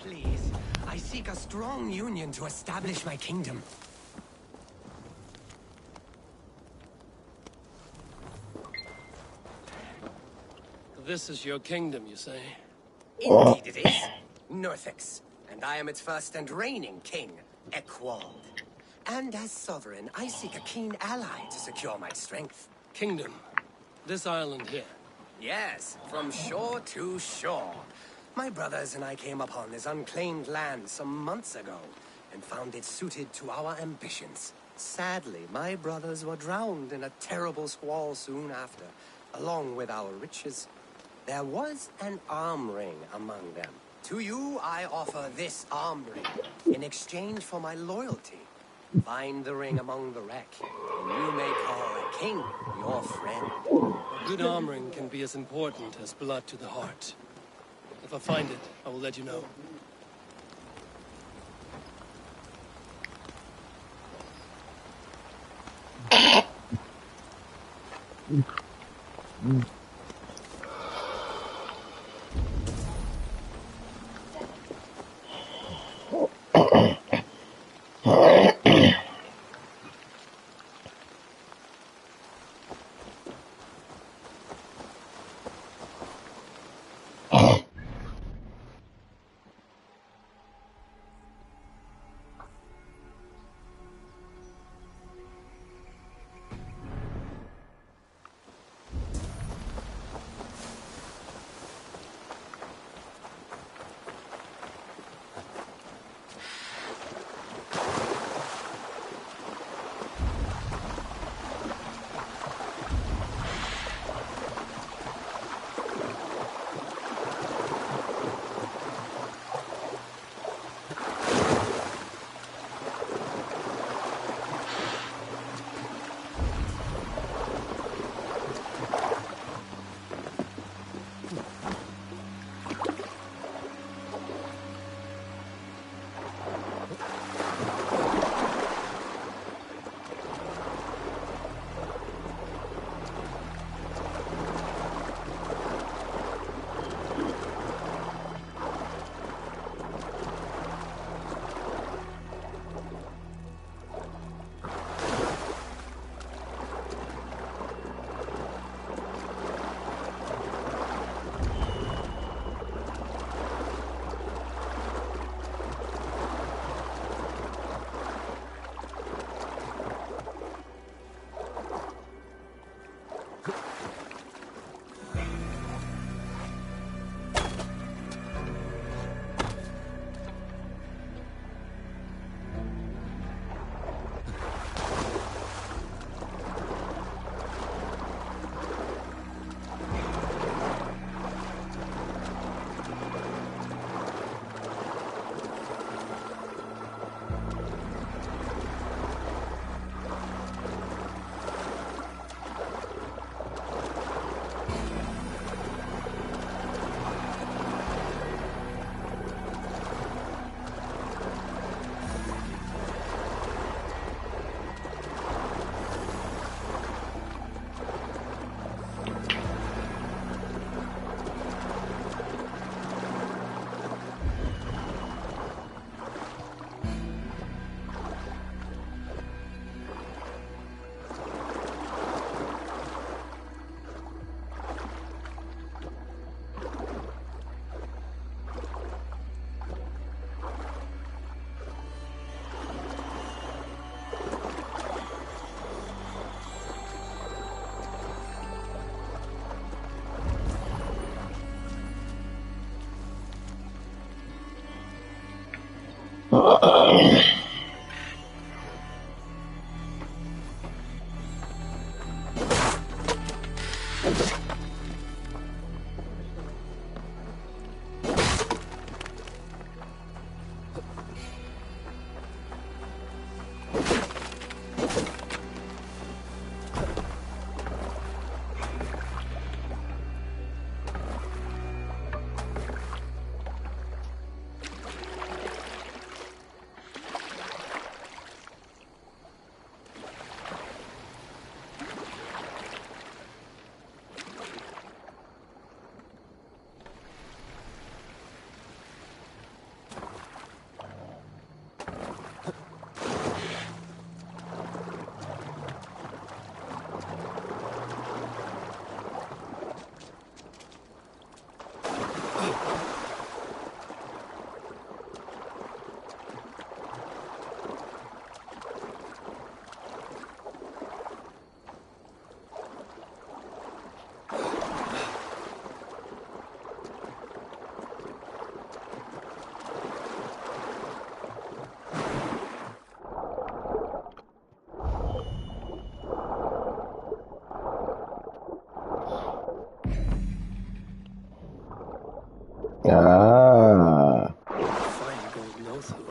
Speaker 16: Please, I seek a strong union to establish my kingdom.
Speaker 2: This is your kingdom, you say?
Speaker 16: Indeed it is. Northix, and I am its first and reigning king, Ekwald. And as sovereign, I seek a keen ally to secure my strength.
Speaker 2: Kingdom. This island here.
Speaker 16: Yes, from shore to shore. My brothers and I came upon this unclaimed land some months ago, and found it suited to our ambitions. Sadly, my brothers were drowned in a terrible squall soon after, along with our riches. There was an arm ring among them. To you, I offer this arm ring, in exchange for my loyalty. Find the ring among the wreck, and you may call a king your friend.
Speaker 2: A good arm ring can be as important as blood to the heart. If I find it, I will let you know.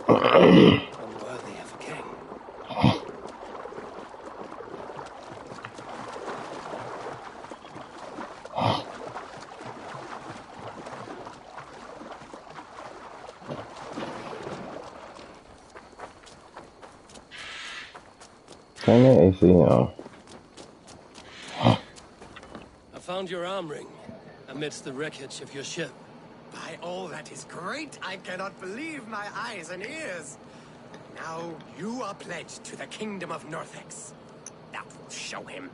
Speaker 2: Unworthy of a king.
Speaker 1: Turn the AC on.
Speaker 2: I found your arm ring amidst the wreckage of your ship.
Speaker 16: By all that is great, I cannot believe my eyes and ears. Now you are pledged to the kingdom of Northex. That will show him.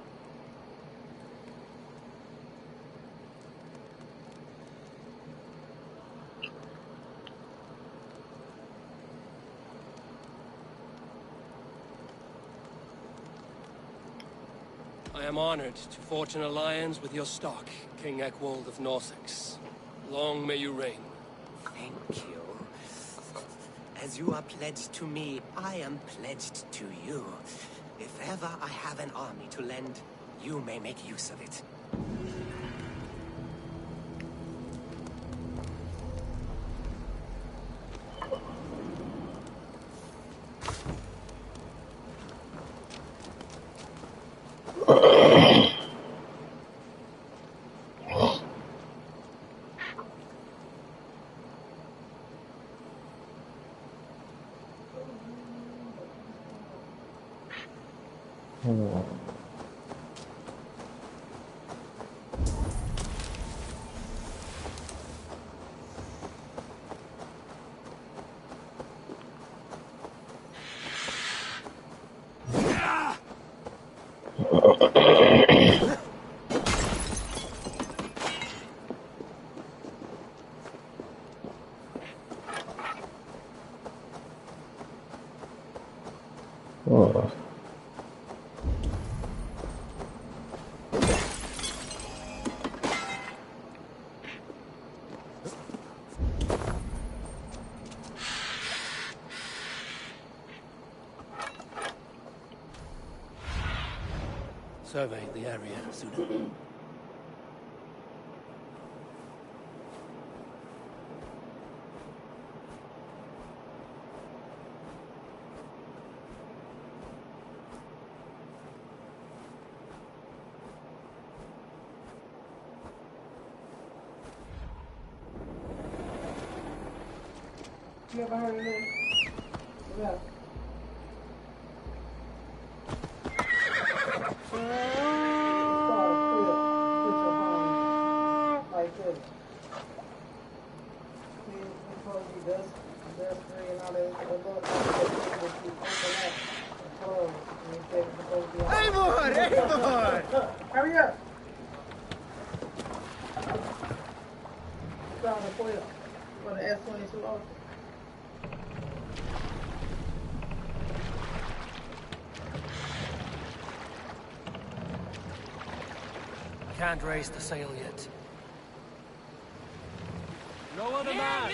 Speaker 2: I am honored to forge an alliance with your stock, King Eckwold of Northex. Long may you reign.
Speaker 16: Thank you. As you are pledged to me, I am pledged to you. If ever I have an army to lend, you may make use of it.
Speaker 1: Oh.
Speaker 2: Survey the area, Sudan.
Speaker 4: You ever heard of this? Yeah. Like this. See, it's supposed to be dust free and all that. It looks like that you open up and close. And it says it's supposed to be
Speaker 14: Hey, boy! Hey, boy!
Speaker 4: Hurry up! Found the foil for the S-22 Ultra.
Speaker 2: Can't raise the sail yet.
Speaker 8: No other man!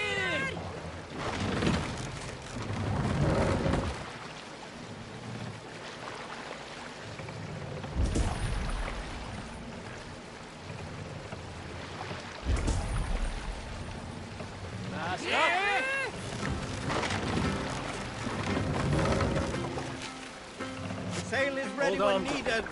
Speaker 14: Sail is ready
Speaker 2: Hold
Speaker 14: when
Speaker 2: on.
Speaker 14: needed.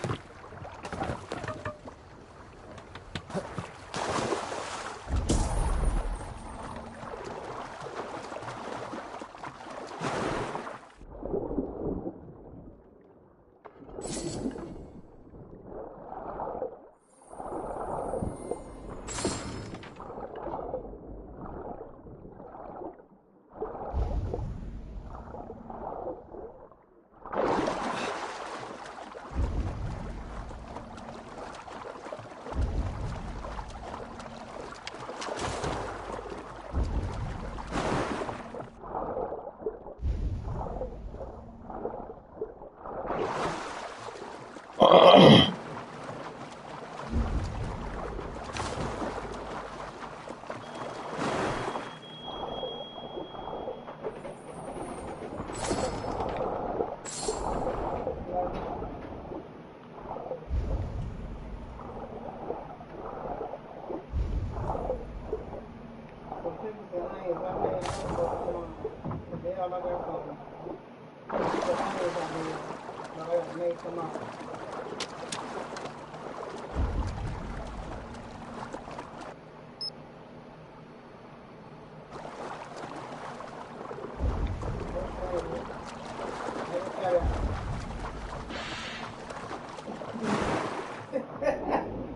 Speaker 4: They all I got something. But I gotta make some up.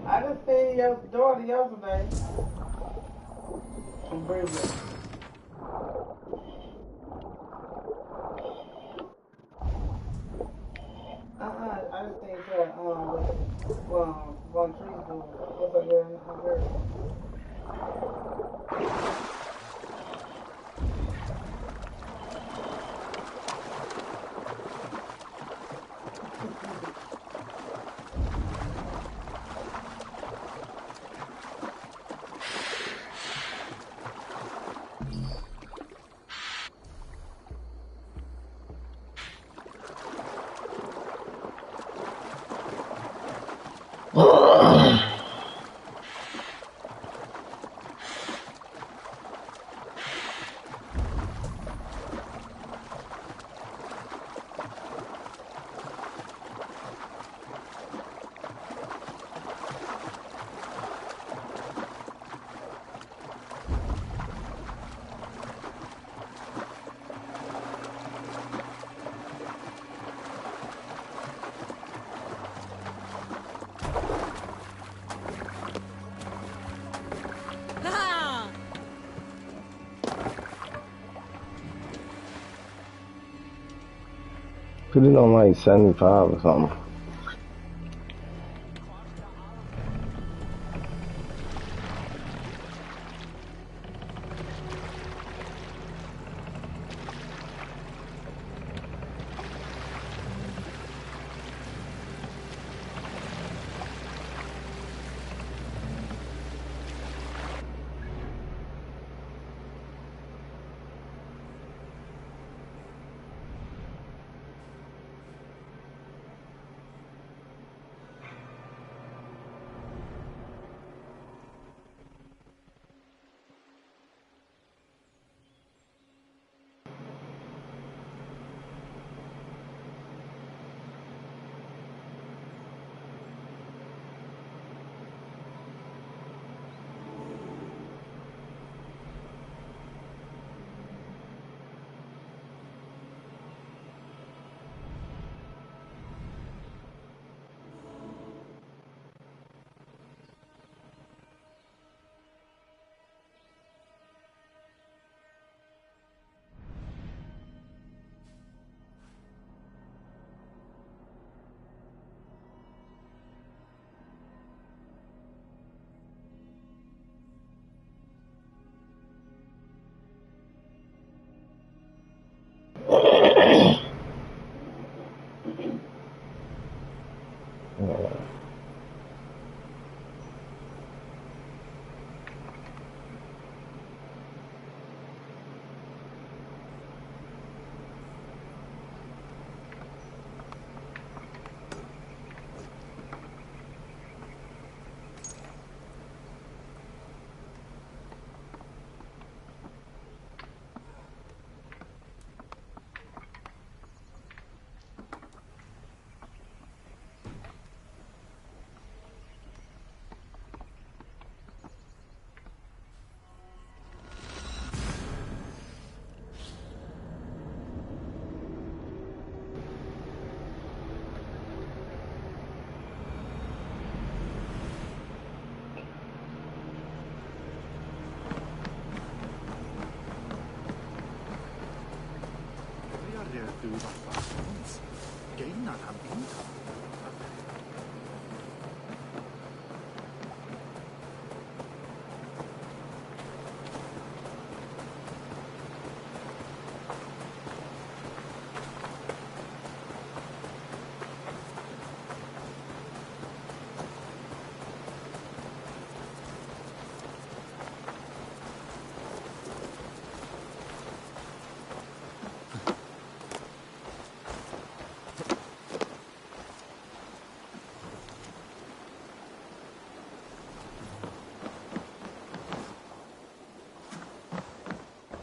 Speaker 4: I just seen your daughter yesterday. From Bridget. I just seen her, Von Tree's daughter. What's her girl? Her girl.
Speaker 1: Put it on like 75 or something.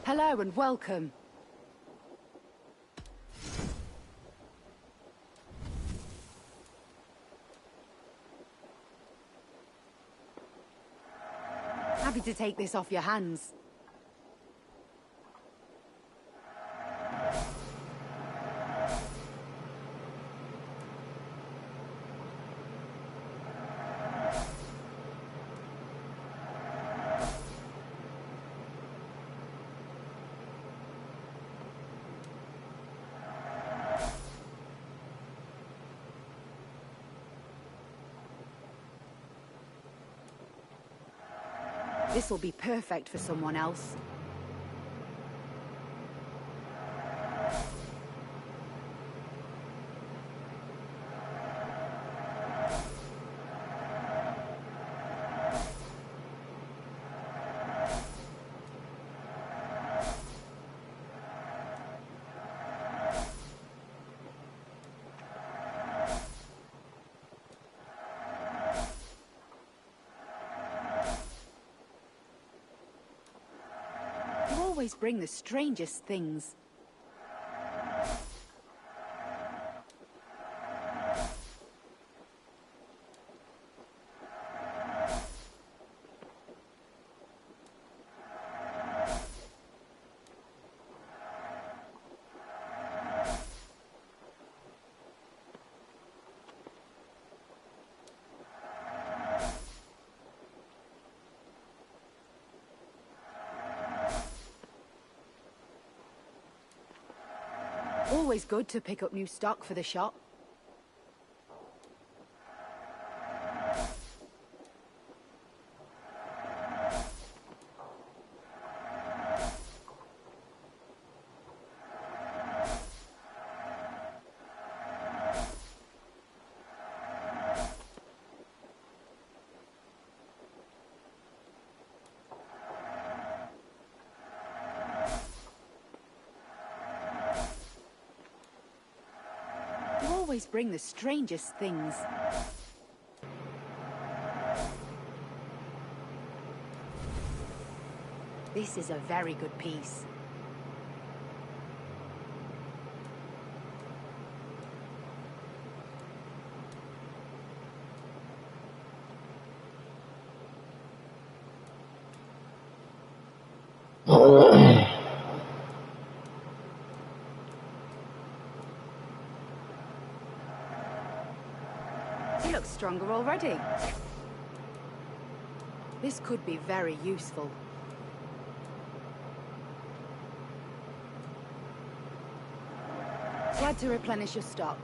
Speaker 11: Hello and welcome. Happy to take this off your hands. This'll be perfect for someone else. You always bring the strangest things. Always good to pick up new stock for the shop. You always bring the strangest things. This is a very good piece. He looks stronger already. This could be very useful. Glad to replenish your stock.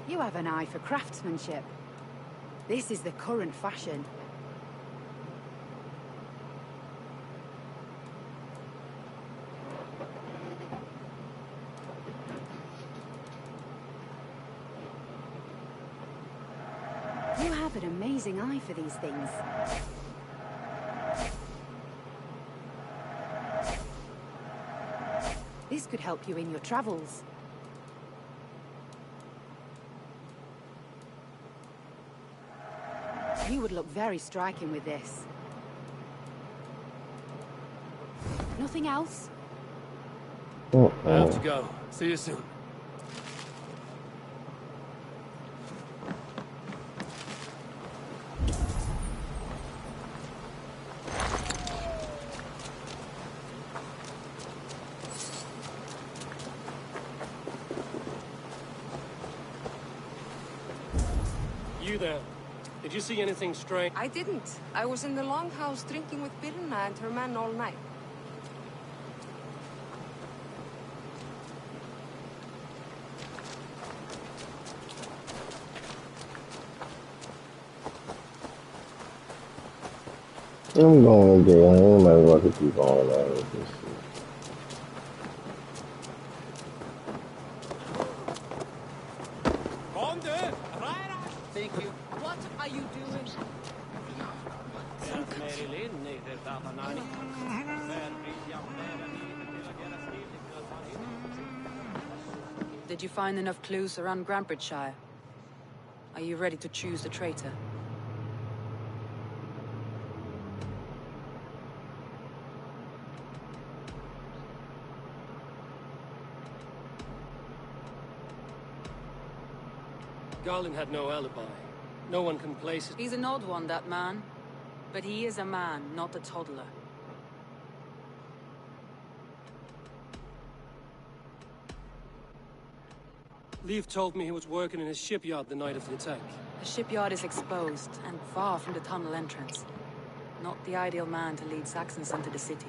Speaker 11: You have an eye for craftsmanship. This is the current fashion. You have an amazing eye for these things. This could help you in your travels. You would look very striking with this. Nothing else?
Speaker 2: I have to go. See you soon. You there. Did you see anything strange?
Speaker 17: I didn't. I was in the longhouse drinking with Birna and her men all night.
Speaker 1: I'm going to get home. Might as well keep on with this shit.
Speaker 17: Thank you. What are you doing?
Speaker 11: Did you find enough clues around Grantbridgeshire? Are you ready to choose a traitor?
Speaker 2: Garland had no alibi. No one can place it.
Speaker 11: He's an odd one, that man. But he is a man, not a toddler.
Speaker 2: Leaf told me he was working in his shipyard the night of the attack.
Speaker 11: The shipyard is exposed, and far from the tunnel entrance. Not the ideal man to lead Saxons into the city.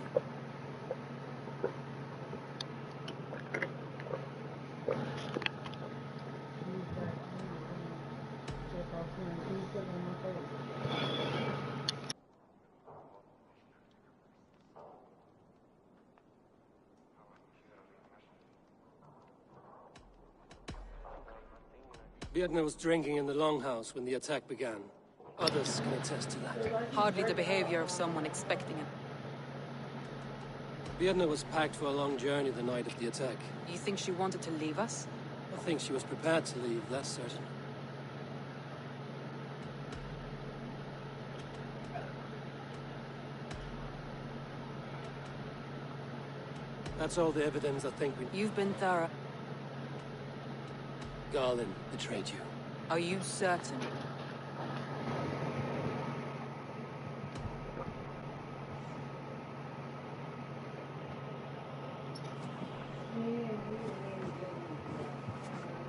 Speaker 2: Vietna was drinking in the longhouse when the attack began. Others can attest to that.
Speaker 11: Hardly the behavior of someone expecting it.
Speaker 2: Vietna was packed for a long journey the night of the attack.
Speaker 11: You think she wanted to leave us?
Speaker 2: I think she was prepared to leave, that's certain. That's all the evidence I think we...
Speaker 11: You've been thorough.
Speaker 2: Garland betrayed you.
Speaker 11: Are you certain?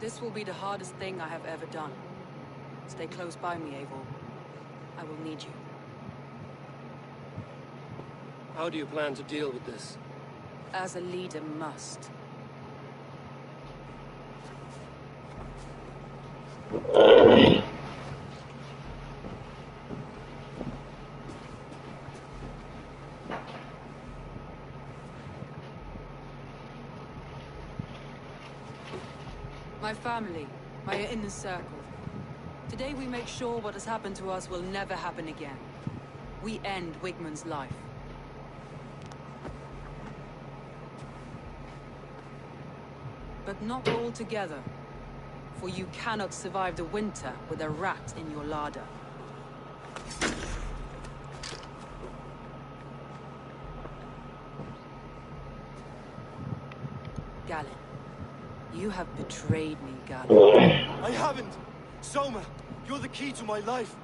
Speaker 11: This will be the hardest thing I have ever done. Stay close by me, Eivor. I will need you.
Speaker 2: How do you plan to deal with this?
Speaker 11: As a leader must. My family, my inner circle. Today we make sure what has happened to us will never happen again. We end Wigmund's life. But not all together. For you cannot survive the winter with a rat in your larder. Galen, you have betrayed me, Galen.
Speaker 12: I haven't! Soma, you're the key to my life.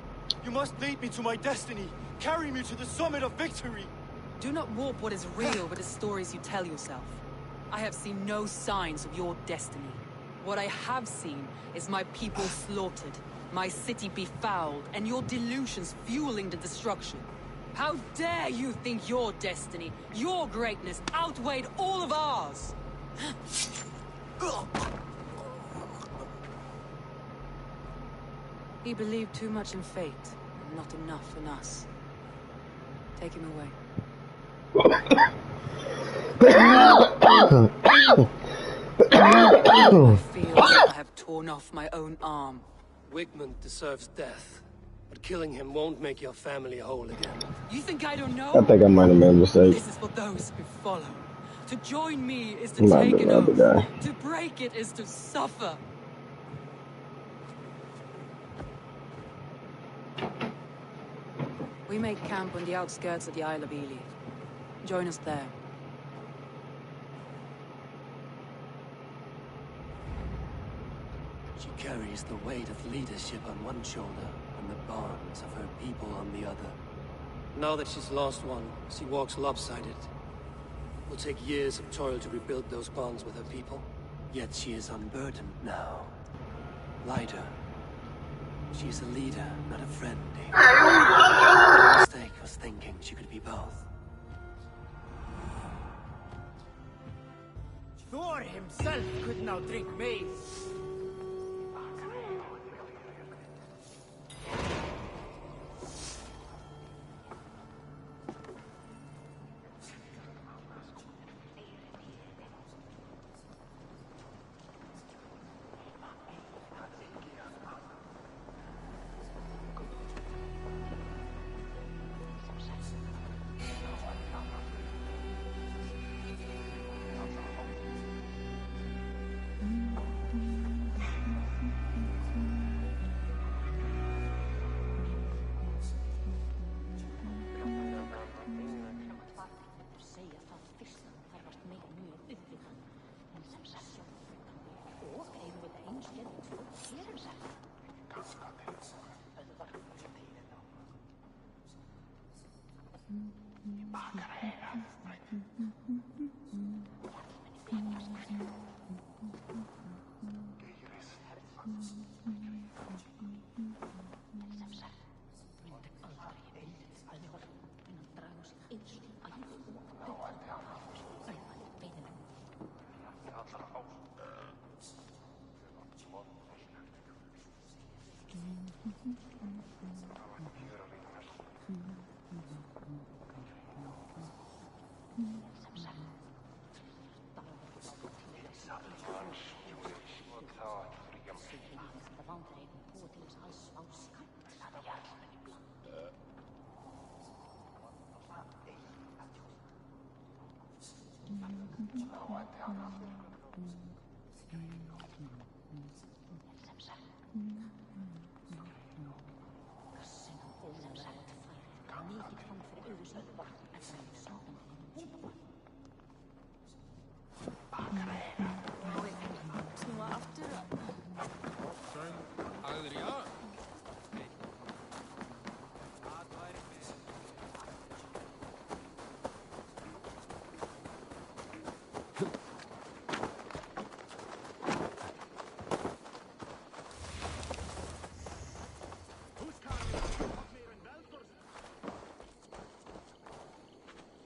Speaker 12: You must lead me to my destiny. Carry me to the summit of victory.
Speaker 11: Do not warp what is real with the stories you tell yourself. I have seen no signs of your destiny. What I have seen is my people slaughtered, my city befouled, and your delusions fueling the destruction. How dare you think your destiny, your greatness, outweighed all of ours? He believed too much in fate, and not enough in us. Take him away. I feel I have torn off my own arm.
Speaker 2: Wigmund deserves death, but killing him won't make your family whole again.
Speaker 11: You think I don't know?
Speaker 1: I think I might have made a mistake.
Speaker 11: This is for those who follow. To join me is to take an oath. To break it is to suffer. We make camp on the outskirts of the Isle of Ely. Join us there.
Speaker 2: She carries the weight of leadership on one shoulder and the bonds of her people on the other. Now that she's lost one, she walks lopsided. It will take years of toil to rebuild those bonds with her people. Yet she is unburdened now. Lighter. She is a leader, not a friend. The mistake was thinking she could be both.
Speaker 14: Thor himself could now drink maize.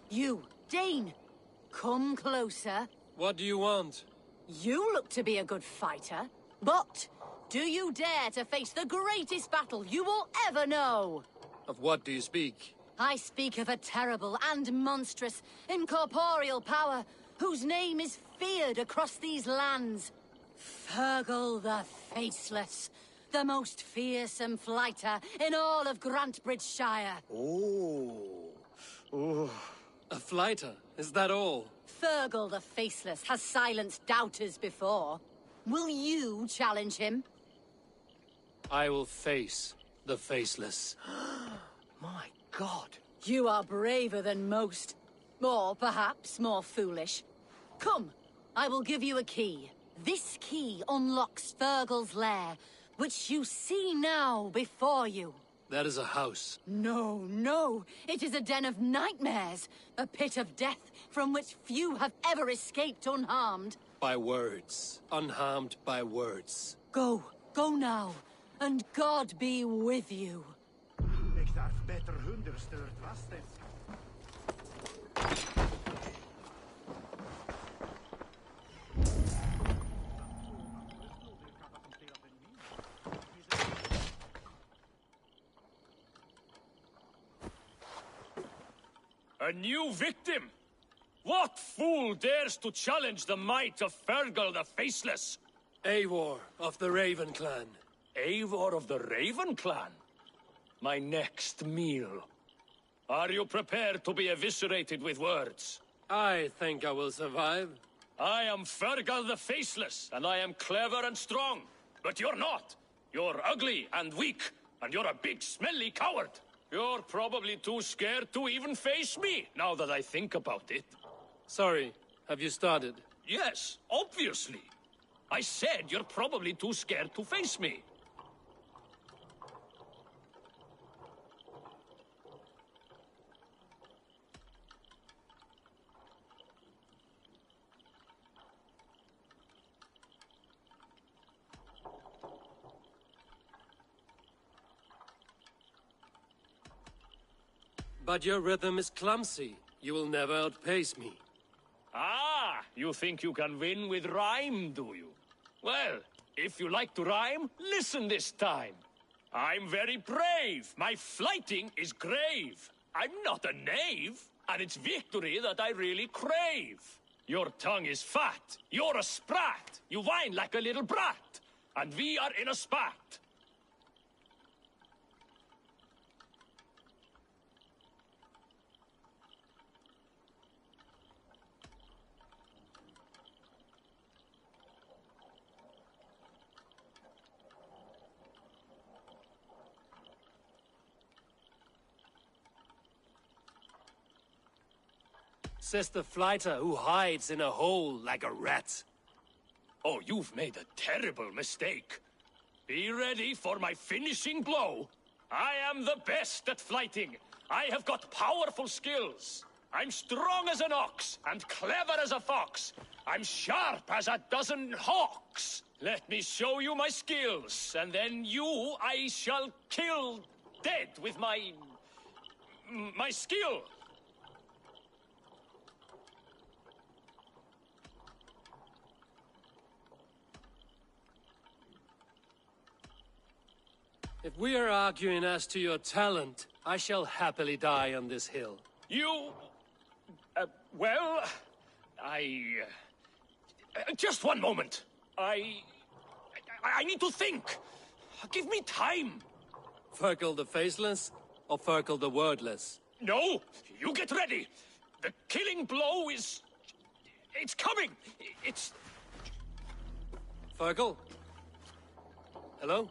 Speaker 18: You, Dane! Come closer.
Speaker 2: What do you want?
Speaker 18: You look to be a good fighter, but do you dare to face the greatest battle you will ever know?
Speaker 2: Of what do you speak?
Speaker 18: I speak of a terrible and monstrous, incorporeal power whose name is feared across these lands. Fergal the Faceless, the most fearsome fighter in all of Grantbridgeshire.
Speaker 2: Oh. A fighter? Is that all?
Speaker 18: Fergal the Faceless has silenced doubters before. Will you challenge him?
Speaker 2: I will face the Faceless.
Speaker 18: My God. You are braver than most. Or perhaps more foolish. Come, I will give you a key. This key unlocks Fergal's lair, which you see now before you.
Speaker 2: That is a house.
Speaker 18: No. It is a den of nightmares. A pit of death from which few have ever escaped unharmed.
Speaker 2: By words. Unharmed by words.
Speaker 18: Go now. And God be with you.
Speaker 10: Ik darf beter hundersterd vasten.
Speaker 5: A new victim? What fool dares to challenge the might of Fergal the Faceless?
Speaker 2: Eivor of the Raven Clan.
Speaker 5: Eivor of the Raven Clan? My next meal. Are you prepared to be eviscerated with words?
Speaker 2: I think I will survive.
Speaker 5: I am Fergal the Faceless, and I am clever and strong. But you're not. You're ugly and weak, and you're a big, smelly coward. You're probably too scared to even face me, now that I think about it.
Speaker 2: Sorry, have you started?
Speaker 5: Yes, obviously. I said you're probably too scared to face me.
Speaker 2: But your rhythm is clumsy. You will never outpace me.
Speaker 5: Ah, you think you can win with rhyme, do you? Well, if you like to rhyme, listen this time. I'm very brave. My flighting is grave. I'm not a knave, and it's victory that I really crave. Your tongue is fat. You're a sprat. You whine like a little brat. And we are in a spat.
Speaker 2: Says the fighter who hides in a hole like a rat.
Speaker 5: Oh, you've made a terrible mistake. Be ready for my finishing blow. I am the best at fighting. I have got powerful skills. I'm strong as an ox and clever as a fox. I'm sharp as a dozen hawks. Let me show you my skills, and then you I shall kill dead with my skill.
Speaker 2: If we are arguing as to your talent, I shall happily die on this hill.
Speaker 5: You... well... just one moment. I need to think. Give me time.
Speaker 2: Fergal the Faceless or Fergal the Wordless?
Speaker 5: No, you get ready. The killing blow is... it's coming. It's...
Speaker 2: Fergal? Hello?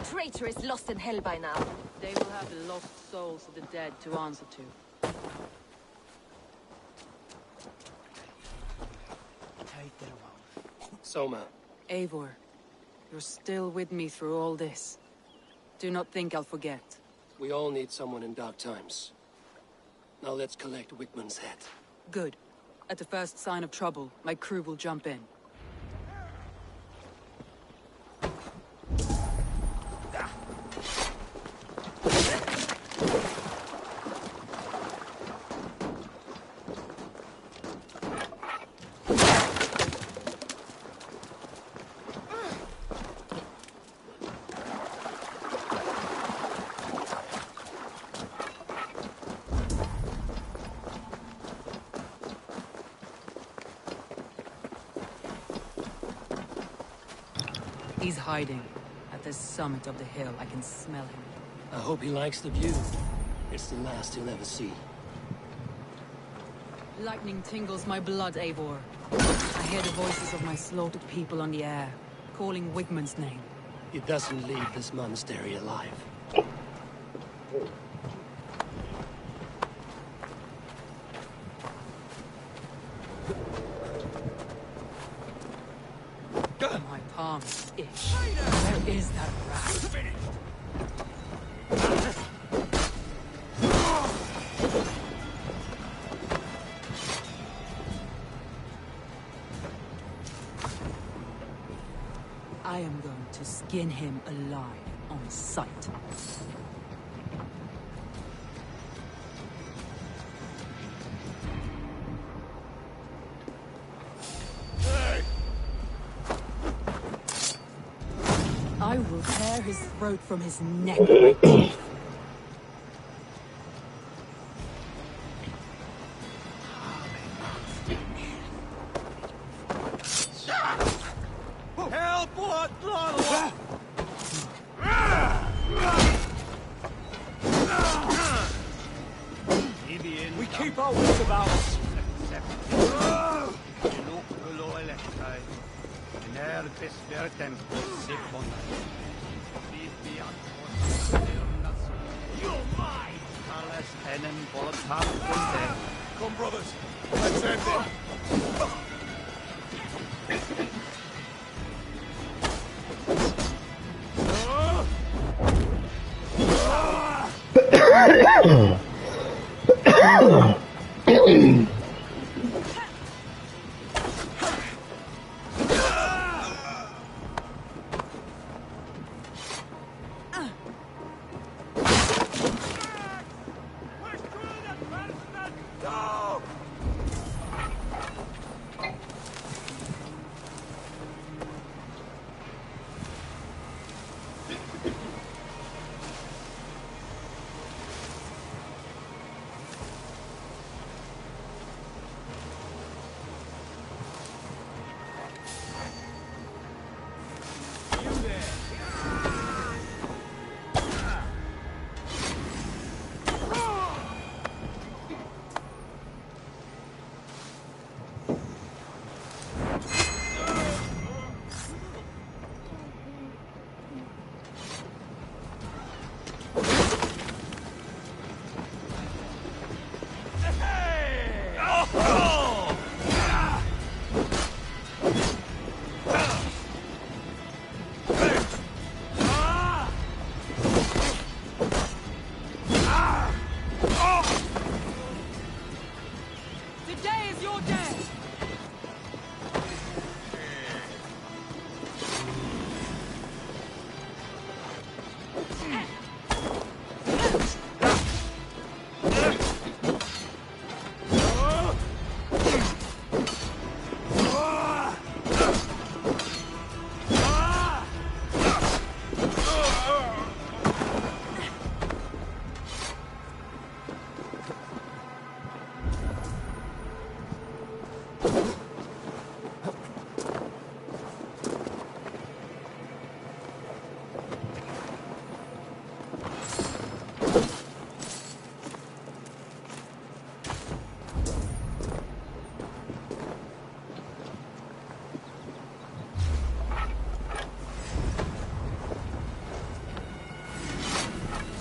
Speaker 9: Traitor is lost in hell by now.
Speaker 11: They will have the lost souls of the dead to answer to.
Speaker 2: Soma.
Speaker 11: Eivor, you're still with me through all this. Do not think I'll forget.
Speaker 2: We all need someone in dark times. Now let's collect Wickman's head.
Speaker 11: Good. At the first sign of trouble, my crew will jump in. He's hiding. At the summit of the hill, I can smell him.
Speaker 2: I hope he likes the view. It's the last he'll ever see.
Speaker 11: Lightning tingles my blood, Eivor. I hear the voices of my slaughtered people on the air, calling Wigmund's name.
Speaker 2: He doesn't leave this monastery alive.
Speaker 11: My palms itch. Where is that rat? I am going to skin him alive on sight. I will tear his throat from his neck with my teeth.
Speaker 8: Help! What? Blood! We keep our wits about us.
Speaker 5: Come, brothers. Let's end it.
Speaker 11: Today is your day!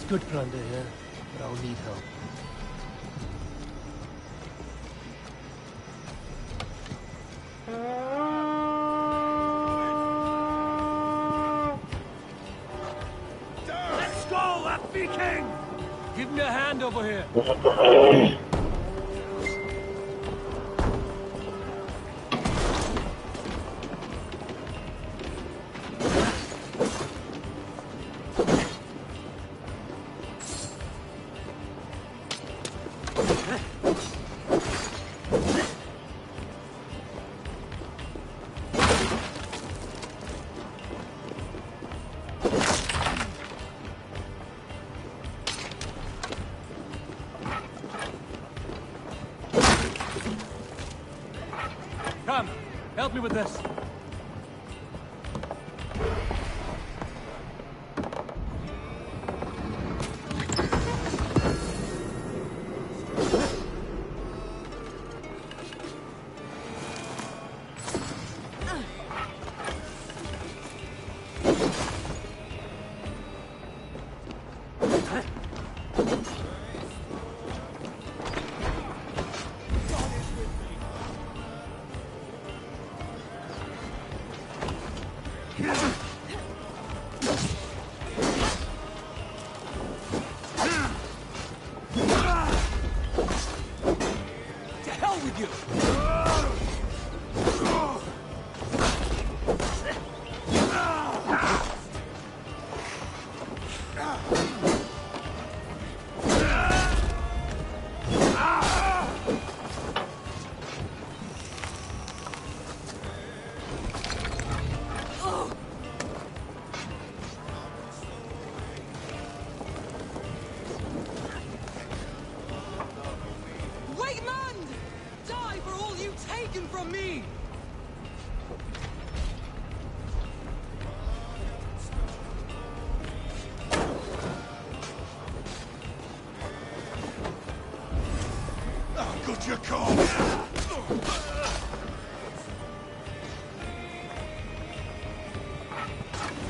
Speaker 2: Good plunder here, but I'll need help.
Speaker 8: Let's go, that Viking! Give me a hand over here. Come, help me with this. To hell with you! Wigmund! Die for all you've taken from me!
Speaker 12: Good you call.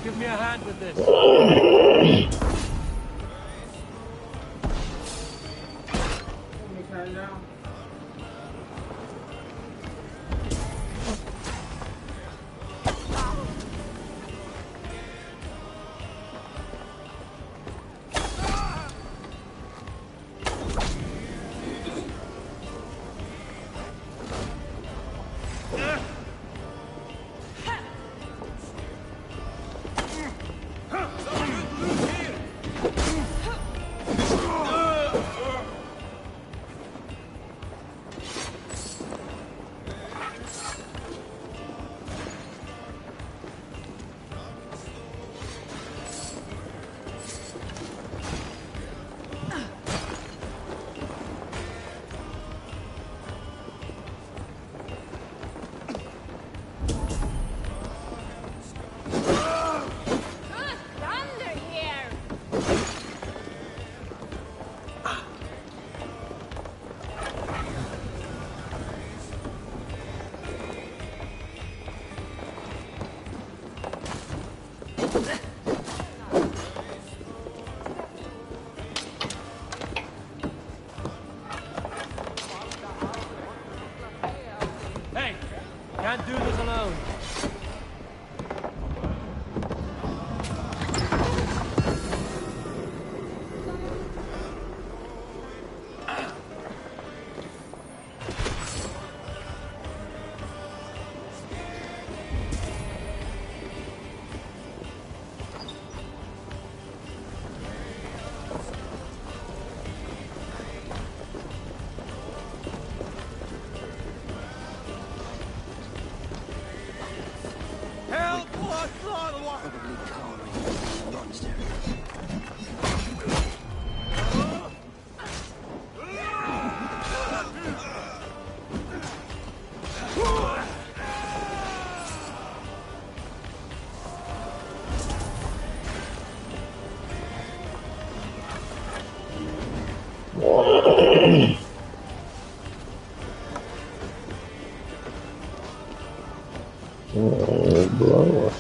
Speaker 2: Give me a hand with this.
Speaker 4: Let me turn down.
Speaker 9: Thunder here!
Speaker 2: Hey, can't do this alone.
Speaker 8: Help! What?
Speaker 16: Probably cowering monster.
Speaker 1: Blow us.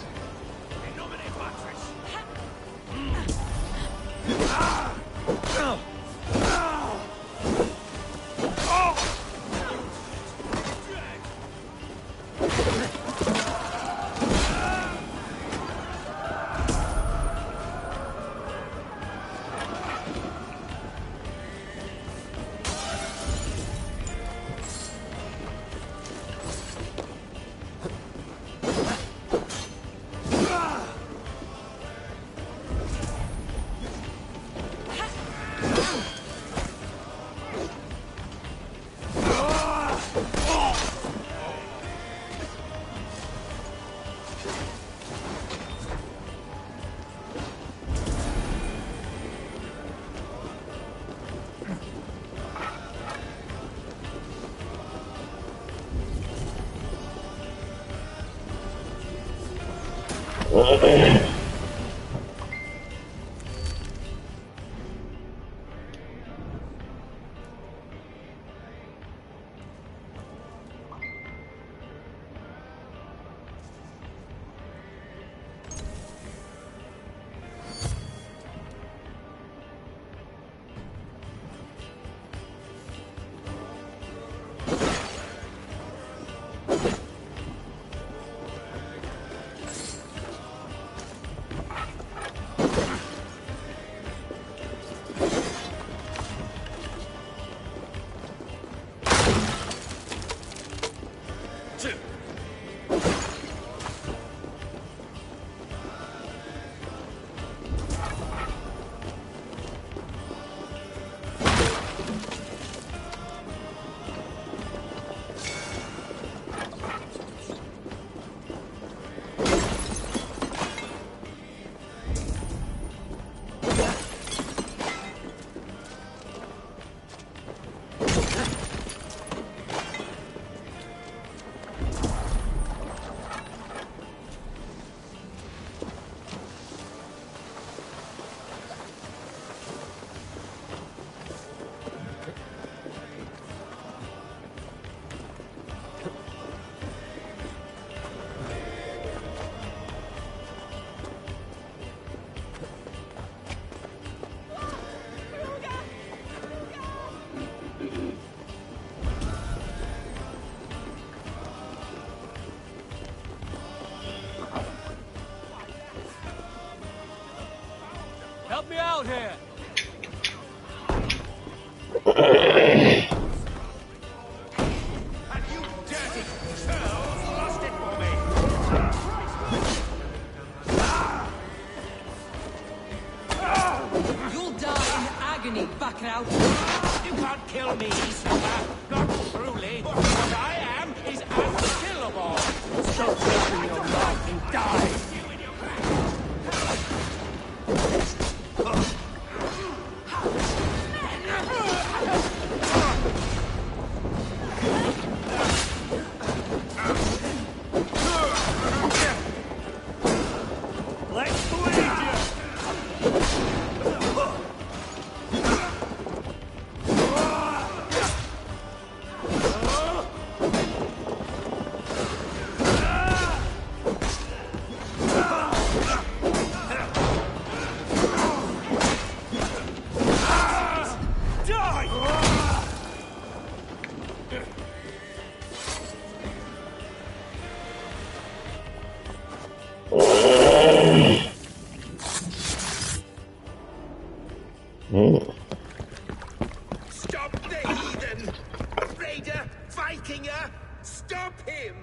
Speaker 5: you dirty churls lost it for me!
Speaker 11: You'll die in agony, back out.
Speaker 5: You can't kill me, Isla. Not truly. What I am is unkillable. Stop open your mouth and die. Let's bleed you. Stop the heathen! Raider! Vikinger! Stop him!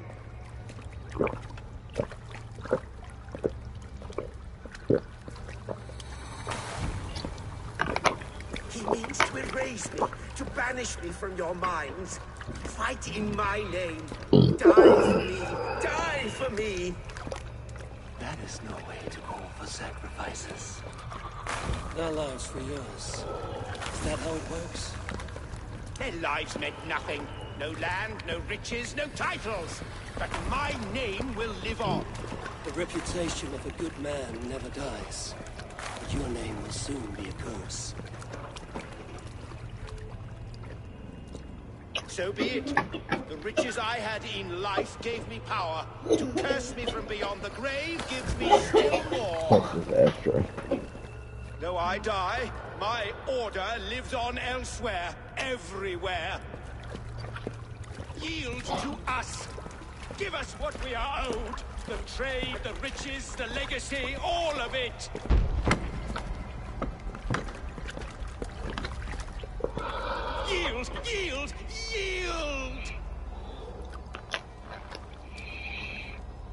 Speaker 5: He means to erase me, to banish me from your minds. Fight in my name. Die for me! Die for me!
Speaker 2: That is no way to call for sacrifices. Their lives for yours. Is that how it works?
Speaker 5: Their lives meant nothing. No land, no riches, no titles. But my name will live on.
Speaker 2: The reputation of a good man never dies. But your name will soon be a curse.
Speaker 5: So be it. The riches I had in life gave me power. To curse me from beyond the grave gives me still more.
Speaker 1: This is extra.
Speaker 5: Though I die, my order lives on elsewhere, everywhere. Yield to us. Give us what we are owed. The trade, the riches, the legacy, all of it. Yield, yield, yield!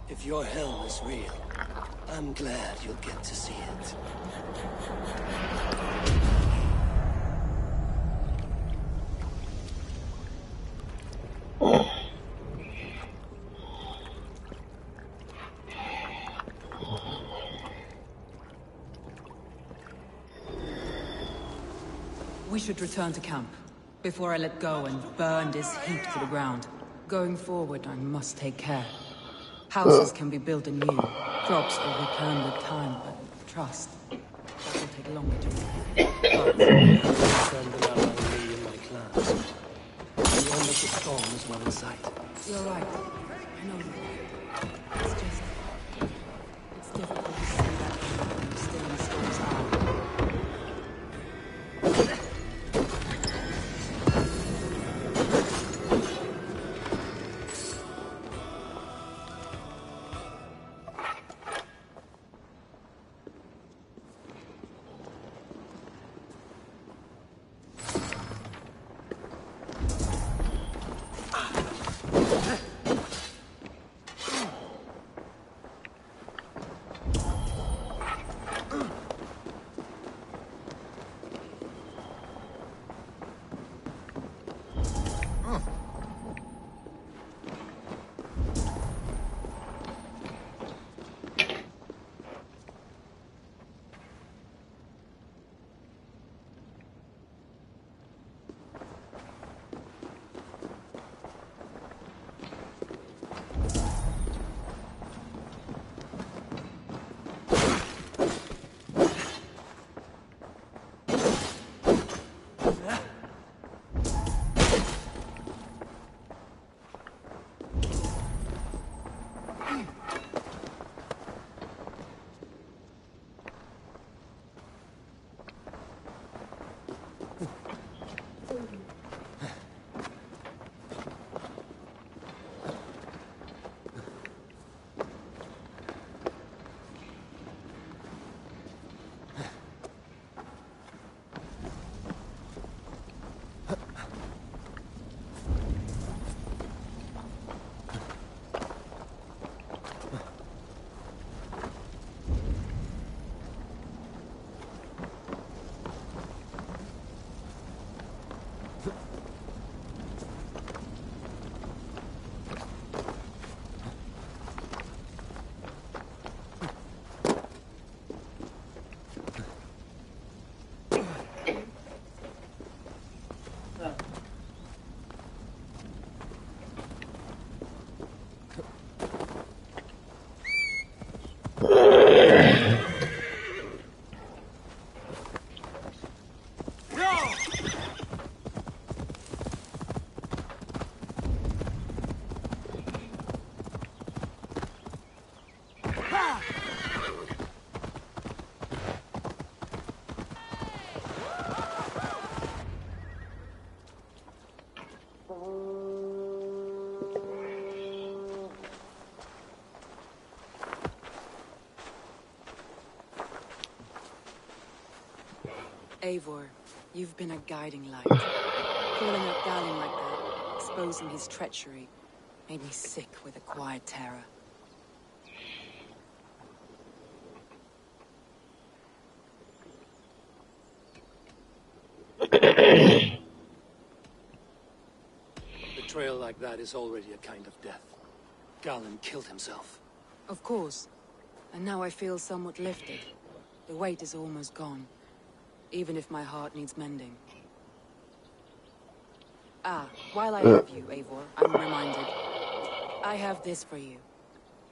Speaker 2: If your hell is real, I'm glad you'll get to see it.
Speaker 11: We should return to camp, before I let go and burn this heap to the ground. Going forward, I must take care. Houses can be built anew. Crops will return with time, but trust, that will take longer to rebuild.
Speaker 2: Friend and ally me and my clans. The end of the storm is well in sight.
Speaker 11: You're right. I know you're right. It's just... it's difficult to see that when you're still in storm's eye. Eivor, you've been a guiding light. Calling up Dalin like that, exposing his treachery, made me sick with a quiet terror.
Speaker 2: Betrayal like that is already a kind of death. Gallen killed himself.
Speaker 11: Of course. And now I feel somewhat lifted. The weight is almost gone. Even if my heart needs mending. Ah, while I have you, Eivor, I'm reminded. I have this for you.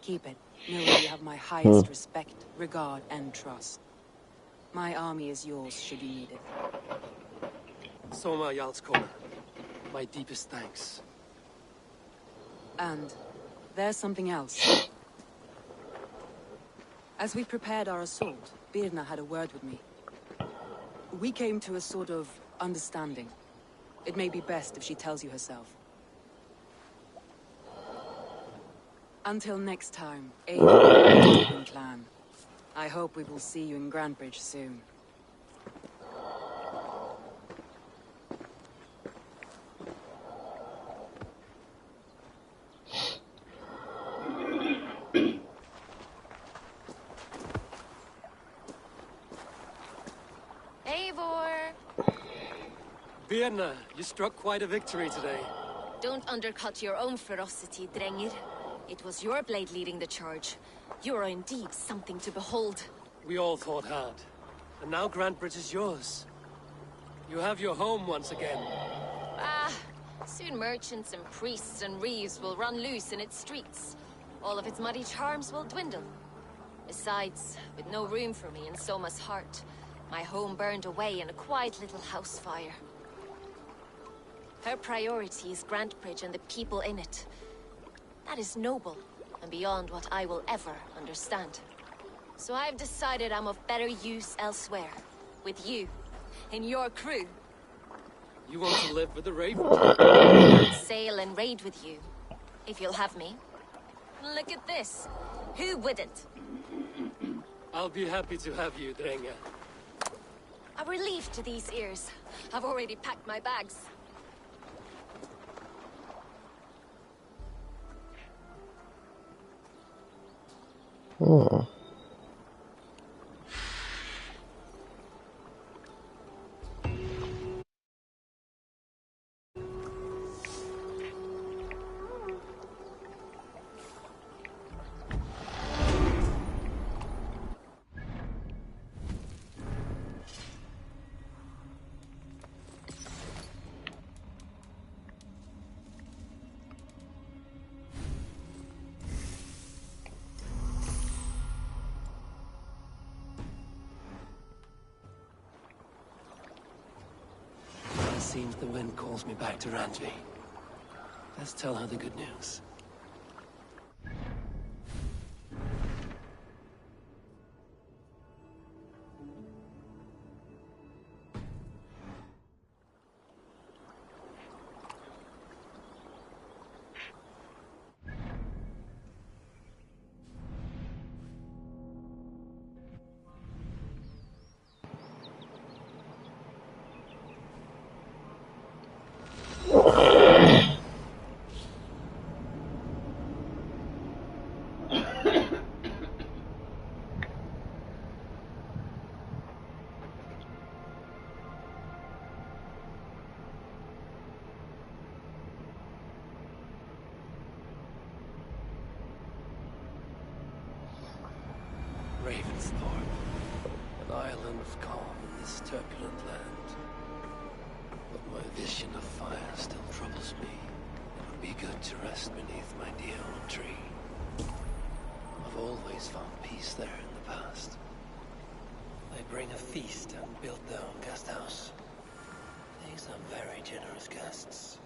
Speaker 11: Keep it, knowing you have my highest respect, regard, and trust. My army is yours, should you need it.
Speaker 2: Soma Jarlskona. My deepest thanks.
Speaker 11: And there's something else. As we prepared our assault, Birna had a word with me. We came to a sort of understanding. It may be best if she tells you herself. Until next time, Eivor clan. I hope we will see you in Grantebridge soon.
Speaker 2: Birna, you struck quite a victory today.
Speaker 9: Don't undercut your own ferocity, Drengir. It was your blade leading the charge. You are indeed something to behold.
Speaker 2: We all fought hard. And now Grantebridge is yours. You have your home once again.
Speaker 9: Ah, soon merchants and priests and reeves will run loose in its streets. All of its muddy charms will dwindle. Besides, with no room for me in Soma's heart, my home burned away in a quiet little house fire. Her priority is Grantebridge and the people in it. That is noble, and beyond what I will ever understand. So I've decided I'm of better use elsewhere. With you, in your crew.
Speaker 2: You want to live with the Raven?
Speaker 9: Sail and raid with you, if you'll have me. Look at this. Who wouldn't?
Speaker 2: I'll be happy to have you, Drenga.
Speaker 9: A relief to these ears. I've already packed my bags.
Speaker 1: Oh.
Speaker 2: It seems the wind calls me back to Randvi. Let's tell her the good news. Ravensthorpe, an island of calm in this turbulent land. But my vision of fire still troubles me. It would be good to rest beneath my dear old tree. I've always found peace there in the past. They bring a feast and build their own guest house. These are very generous guests.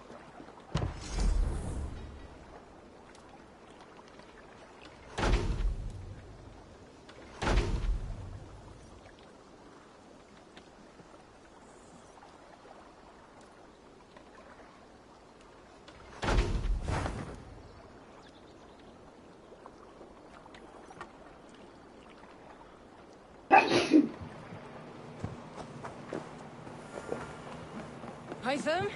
Speaker 11: Hytham?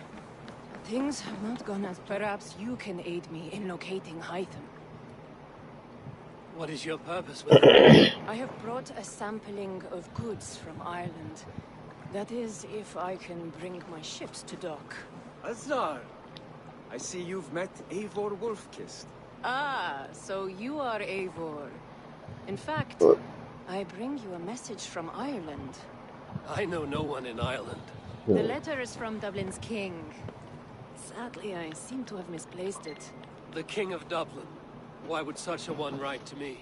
Speaker 11: Things have not gone as perhaps you can aid me in locating Hytham.
Speaker 2: What is your purpose with it?
Speaker 11: I have brought a sampling of goods from Ireland. That is, if I can bring my ships to dock.
Speaker 13: Azar! I see you've met Eivor Wolfkist.
Speaker 11: Ah, so you are Eivor. In fact, I bring you a message from Ireland.
Speaker 2: I know no one in Ireland.
Speaker 11: The letter is from Dublin's king. Sadly, I seem to have misplaced it.
Speaker 2: The King of Dublin. Why would such a one write to me?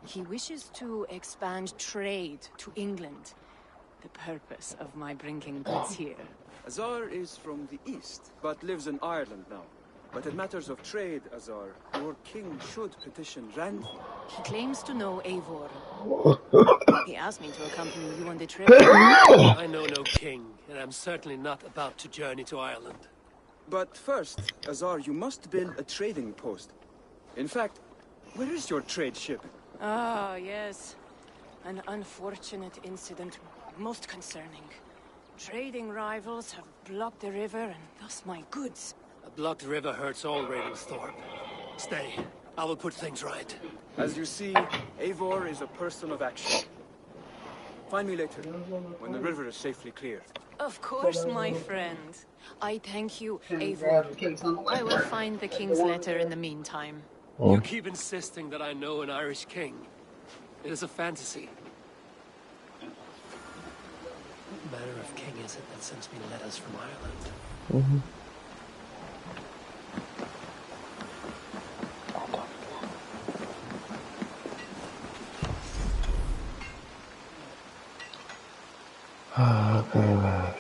Speaker 11: He wishes to expand trade to England. The purpose of my bringing goods here.
Speaker 13: Azar is from the east, but lives in Ireland now. But in matters of trade, Azar, your king should petition Randvi.
Speaker 11: He claims to know Eivor. He asked me to accompany you on the trip.
Speaker 2: I know no king, and I'm certainly not about to journey to Ireland.
Speaker 13: But first, Azar, you must build a trading post. In fact, where is your trade ship?
Speaker 11: Ah, yes. An unfortunate incident, most concerning. Trading rivals have blocked the river and thus my goods.
Speaker 2: A blocked river hurts all Ravensthorpe. Stay. I will put things right.
Speaker 13: As you see, Eivor is a person of action. Find me later, when the river is safely cleared.
Speaker 11: Of course, my friend. I thank you, Eivor. I will find the king's letter in the meantime.
Speaker 2: You keep insisting that I know an Irish king. It is a fantasy. What manner of king is it that sends me letters from Ireland?
Speaker 1: Okay, man.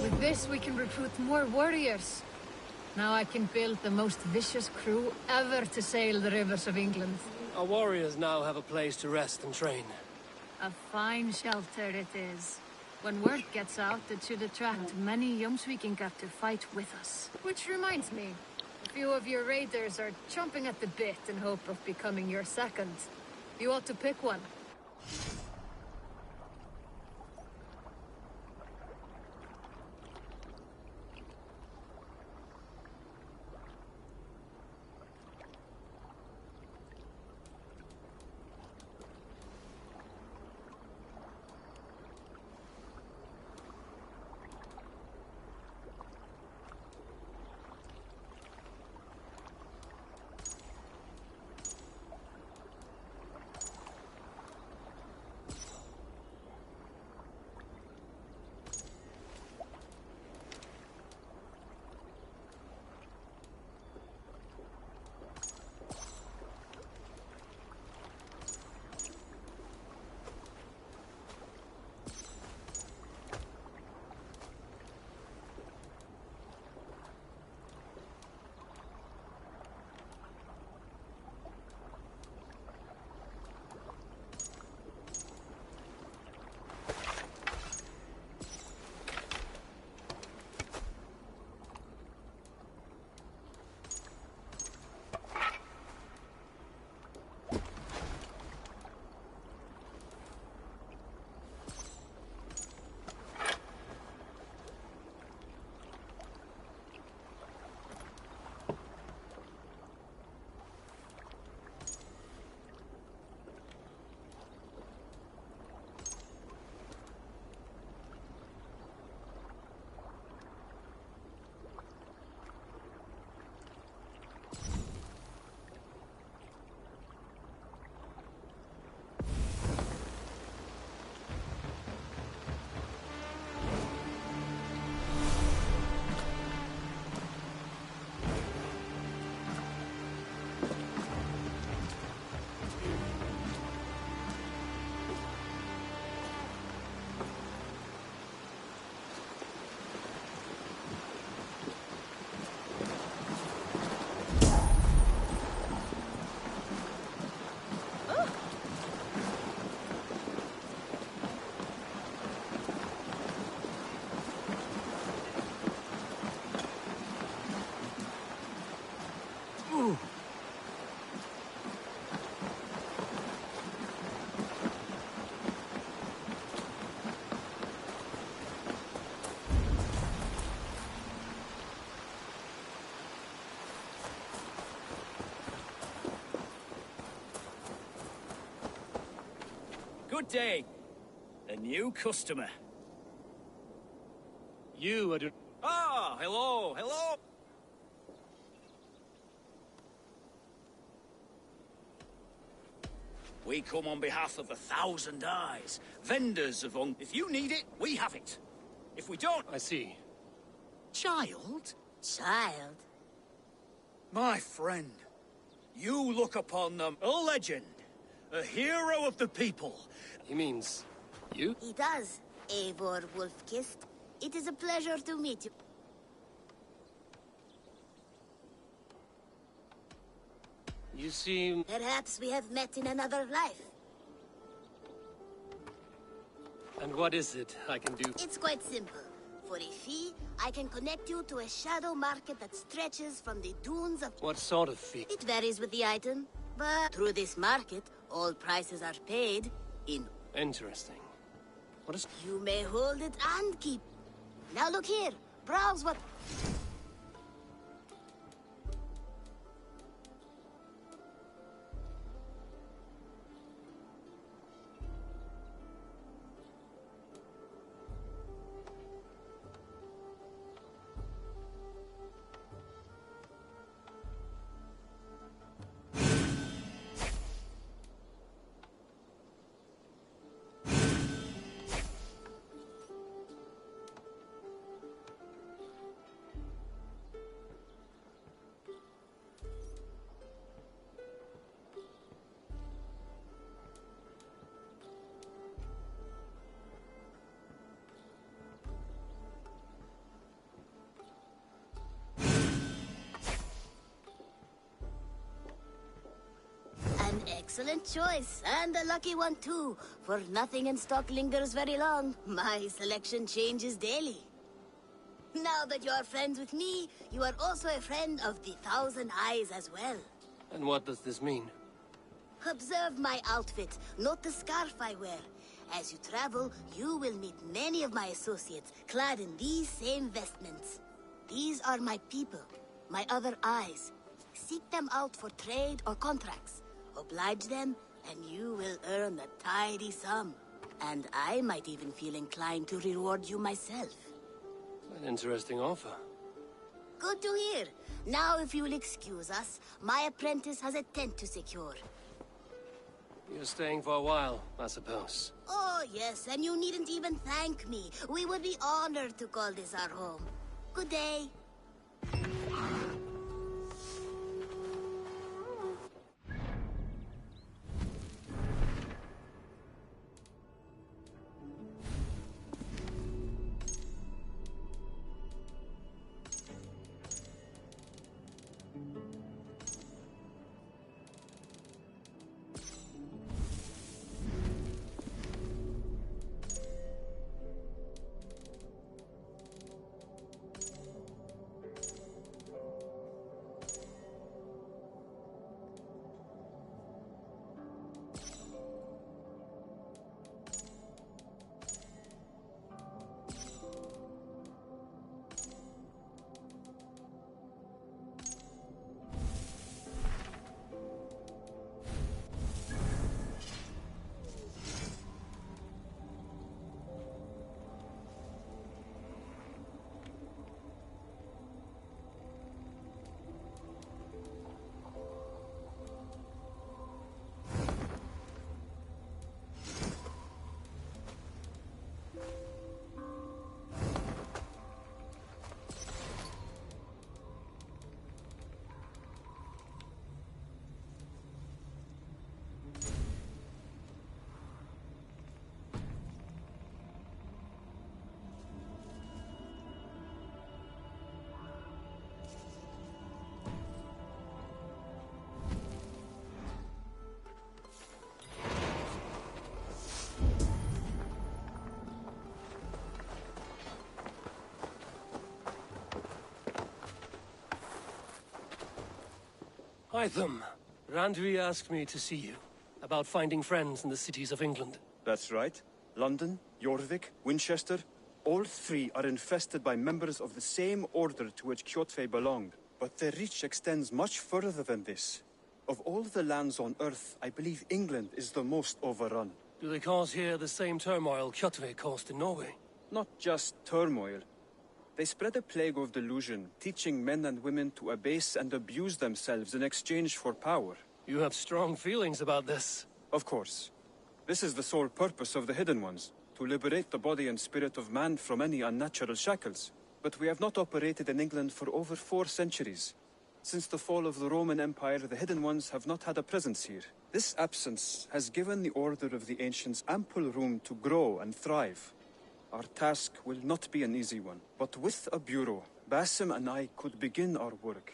Speaker 19: With this, we can recruit more warriors. Now I can build the most vicious crew ever to sail the rivers of England.
Speaker 2: Our warriors now have a place to rest and train.
Speaker 19: A fine shelter it is. When word gets out, it should attract many Jomsvikingar to fight with us. Which reminds me, a few of your raiders are chomping at the bit in hope of becoming your second. You ought to pick one.
Speaker 20: Good day. A new customer.
Speaker 2: You are...
Speaker 20: Ah, hello, hello. We come on behalf of 1,000 Eyes, vendors of If you need it, we have it. If we don't...
Speaker 2: I see.
Speaker 20: Child?
Speaker 6: Child?
Speaker 20: My friend, you look upon them a legend, a hero of the people.
Speaker 2: He means... you?
Speaker 6: He does, Eivor Wolfkist. It is a pleasure to meet you.
Speaker 2: You seem...
Speaker 6: Perhaps we have met in another life.
Speaker 2: And what is it I can do?
Speaker 6: It's quite simple. For a fee, I can connect you to a shadow market that stretches from the dunes of...
Speaker 2: What sort of fee?
Speaker 6: It varies with the item, but through this market, all prices are paid in...
Speaker 2: Interesting. What is...
Speaker 6: You may hold it and keep. Now look here. Browse what... An excellent choice, and a lucky one too, for nothing in stock lingers very long. My selection changes daily. Now that you are friends with me, you are also a friend of the 1,000 Eyes as well.
Speaker 2: And what does this mean?
Speaker 6: Observe my outfit, note the scarf I wear. As you travel, you will meet many of my associates, clad in these same vestments. These are my people, my other eyes. Seek them out for trade or contracts. Oblige them, and you will earn a tidy sum. And I might even feel inclined to reward you myself.
Speaker 2: An interesting offer.
Speaker 6: Good to hear. Now, if you will excuse us, my apprentice has a tent to secure.
Speaker 2: You're staying for a while, I suppose.
Speaker 6: Oh, yes, and you needn't even thank me. We would be honored to call this our home. Good day.
Speaker 2: Hytham, Randvi asked me to see you about finding friends in the cities of England.
Speaker 13: That's right. London, Jorvik, Winchester, all three are infested by members of the same order to which Kjotve belonged. But their reach extends much further than this. Of all the lands on Earth, I believe England is the most overrun.
Speaker 2: Do they cause here the same turmoil Kjotve caused in Norway?
Speaker 21: Not just turmoil. They spread a plague of delusion, teaching men and women to abase and abuse themselves in exchange for power.
Speaker 2: You have strong feelings about this.
Speaker 21: Of course. This is the sole purpose of the Hidden Ones, to liberate the body and spirit of man from any unnatural shackles. But we have not operated in England for over 4 centuries. Since the fall of the Roman Empire, the Hidden Ones have not had a presence here. This absence has given the Order of the Ancients ample room to grow and thrive. Our task will not be an easy one, but with a bureau, Basim and I could begin our work.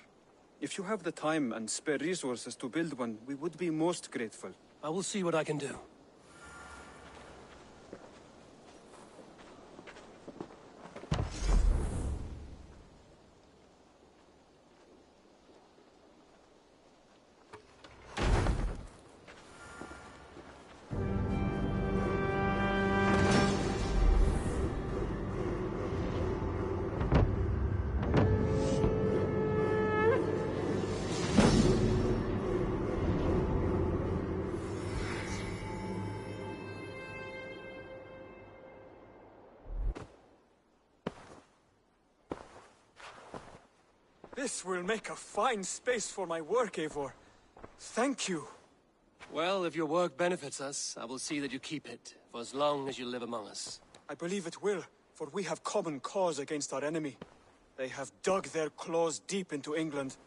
Speaker 21: If you have the time and spare resources to build one, we would be most grateful.
Speaker 2: I will see what I can do.
Speaker 21: This will make a fine space for my work, Eivor. Thank you.
Speaker 2: Well, if your work benefits us, I will see that you keep it, for as long as you live among us.
Speaker 21: I believe it will, for we have common cause against our enemy. They have dug their claws deep into England.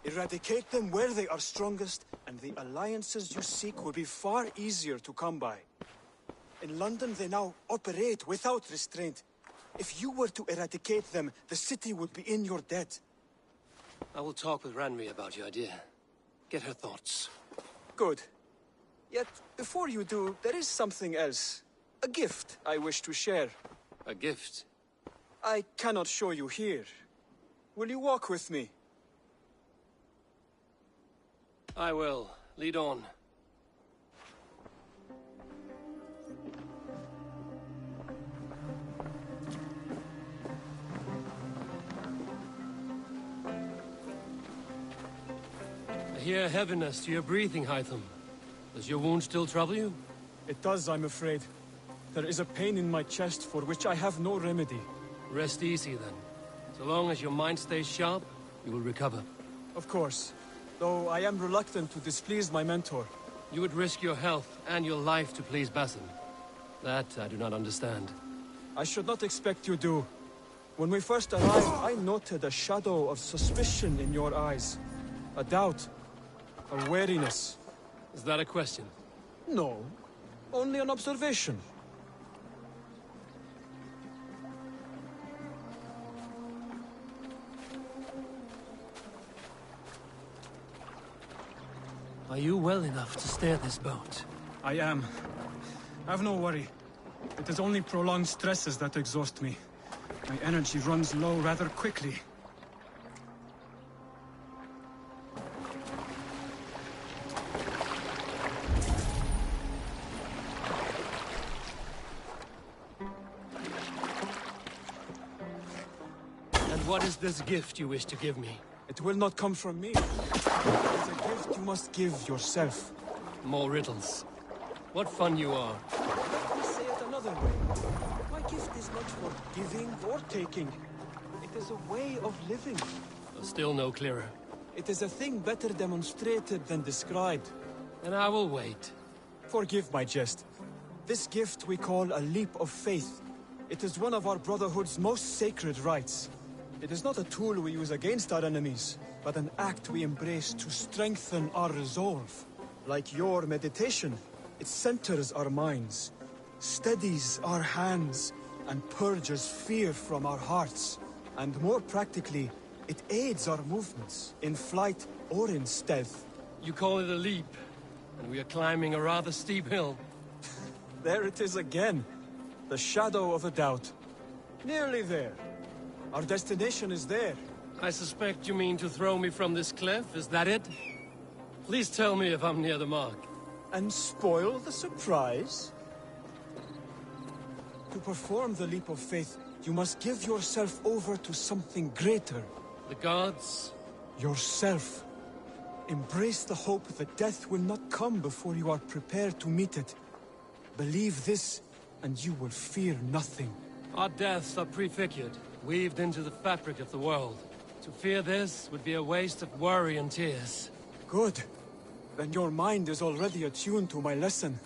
Speaker 21: Eradicate them where they are strongest, and the alliances you seek will be far easier to come by. In London, they now operate without restraint. If you were to eradicate them, the city would be in your debt.
Speaker 2: I will talk with Ranri about your idea. Get her thoughts.
Speaker 21: Good. Yet, before you do, there is something else. A gift I wish to share.
Speaker 2: A gift?
Speaker 21: I cannot show you here. Will you walk with me?
Speaker 2: I will. Lead on. I hear heaviness to your breathing, Hytham. Does your wound still trouble you?
Speaker 21: It does, I'm afraid. There is a pain in my chest for which I have no remedy.
Speaker 2: Rest easy, then. So long as your mind stays sharp, you will recover.
Speaker 21: Of course. Though I am reluctant to displease my mentor.
Speaker 2: You would risk your health and your life to please Basim. That I do not understand.
Speaker 21: I should not expect you do. When we first arrived, I noted a shadow of suspicion in your eyes. A doubt. A wariness.
Speaker 2: Is that a question?
Speaker 21: No. Only an observation.
Speaker 2: Are you well enough to steer this boat?
Speaker 21: I am. Have no worry. It is only prolonged stresses that exhaust me. My energy runs low rather quickly.
Speaker 2: What is this gift you wish to give me?
Speaker 21: It will not come from me. It is a gift you must give yourself.
Speaker 2: More riddles. What fun you are.
Speaker 21: Let me say it another way. My gift is not for giving or taking. It is a way of living.
Speaker 2: Still no clearer.
Speaker 21: It is a thing better demonstrated than described.
Speaker 2: And I will wait.
Speaker 21: Forgive my jest. This gift we call a leap of faith. It is one of our Brotherhood's most sacred rites. It is not a tool we use against our enemies, but an act we embrace to strengthen our resolve. Like your meditation, it centers our minds, steadies our hands, and purges fear from our hearts. And more practically, it aids our movements, in flight or in stealth.
Speaker 2: You call it a leap, and we are climbing a rather steep hill.
Speaker 21: There it is again, the shadow of a doubt. Nearly there. Our destination is there.
Speaker 2: I suspect you mean to throw me from this cliff, is that it? Please tell me if I'm near the mark.
Speaker 21: And spoil the surprise? To perform the leap of faith, you must give yourself over to something greater.
Speaker 2: The gods?
Speaker 21: Yourself. Embrace the hope that death will not come before you are prepared to meet it. Believe this, and you will fear nothing.
Speaker 2: Our deaths are prefigured, weaved into the fabric of the world. To fear this would be a waste of worry and tears.
Speaker 21: Good. Then your mind is already attuned to my lesson.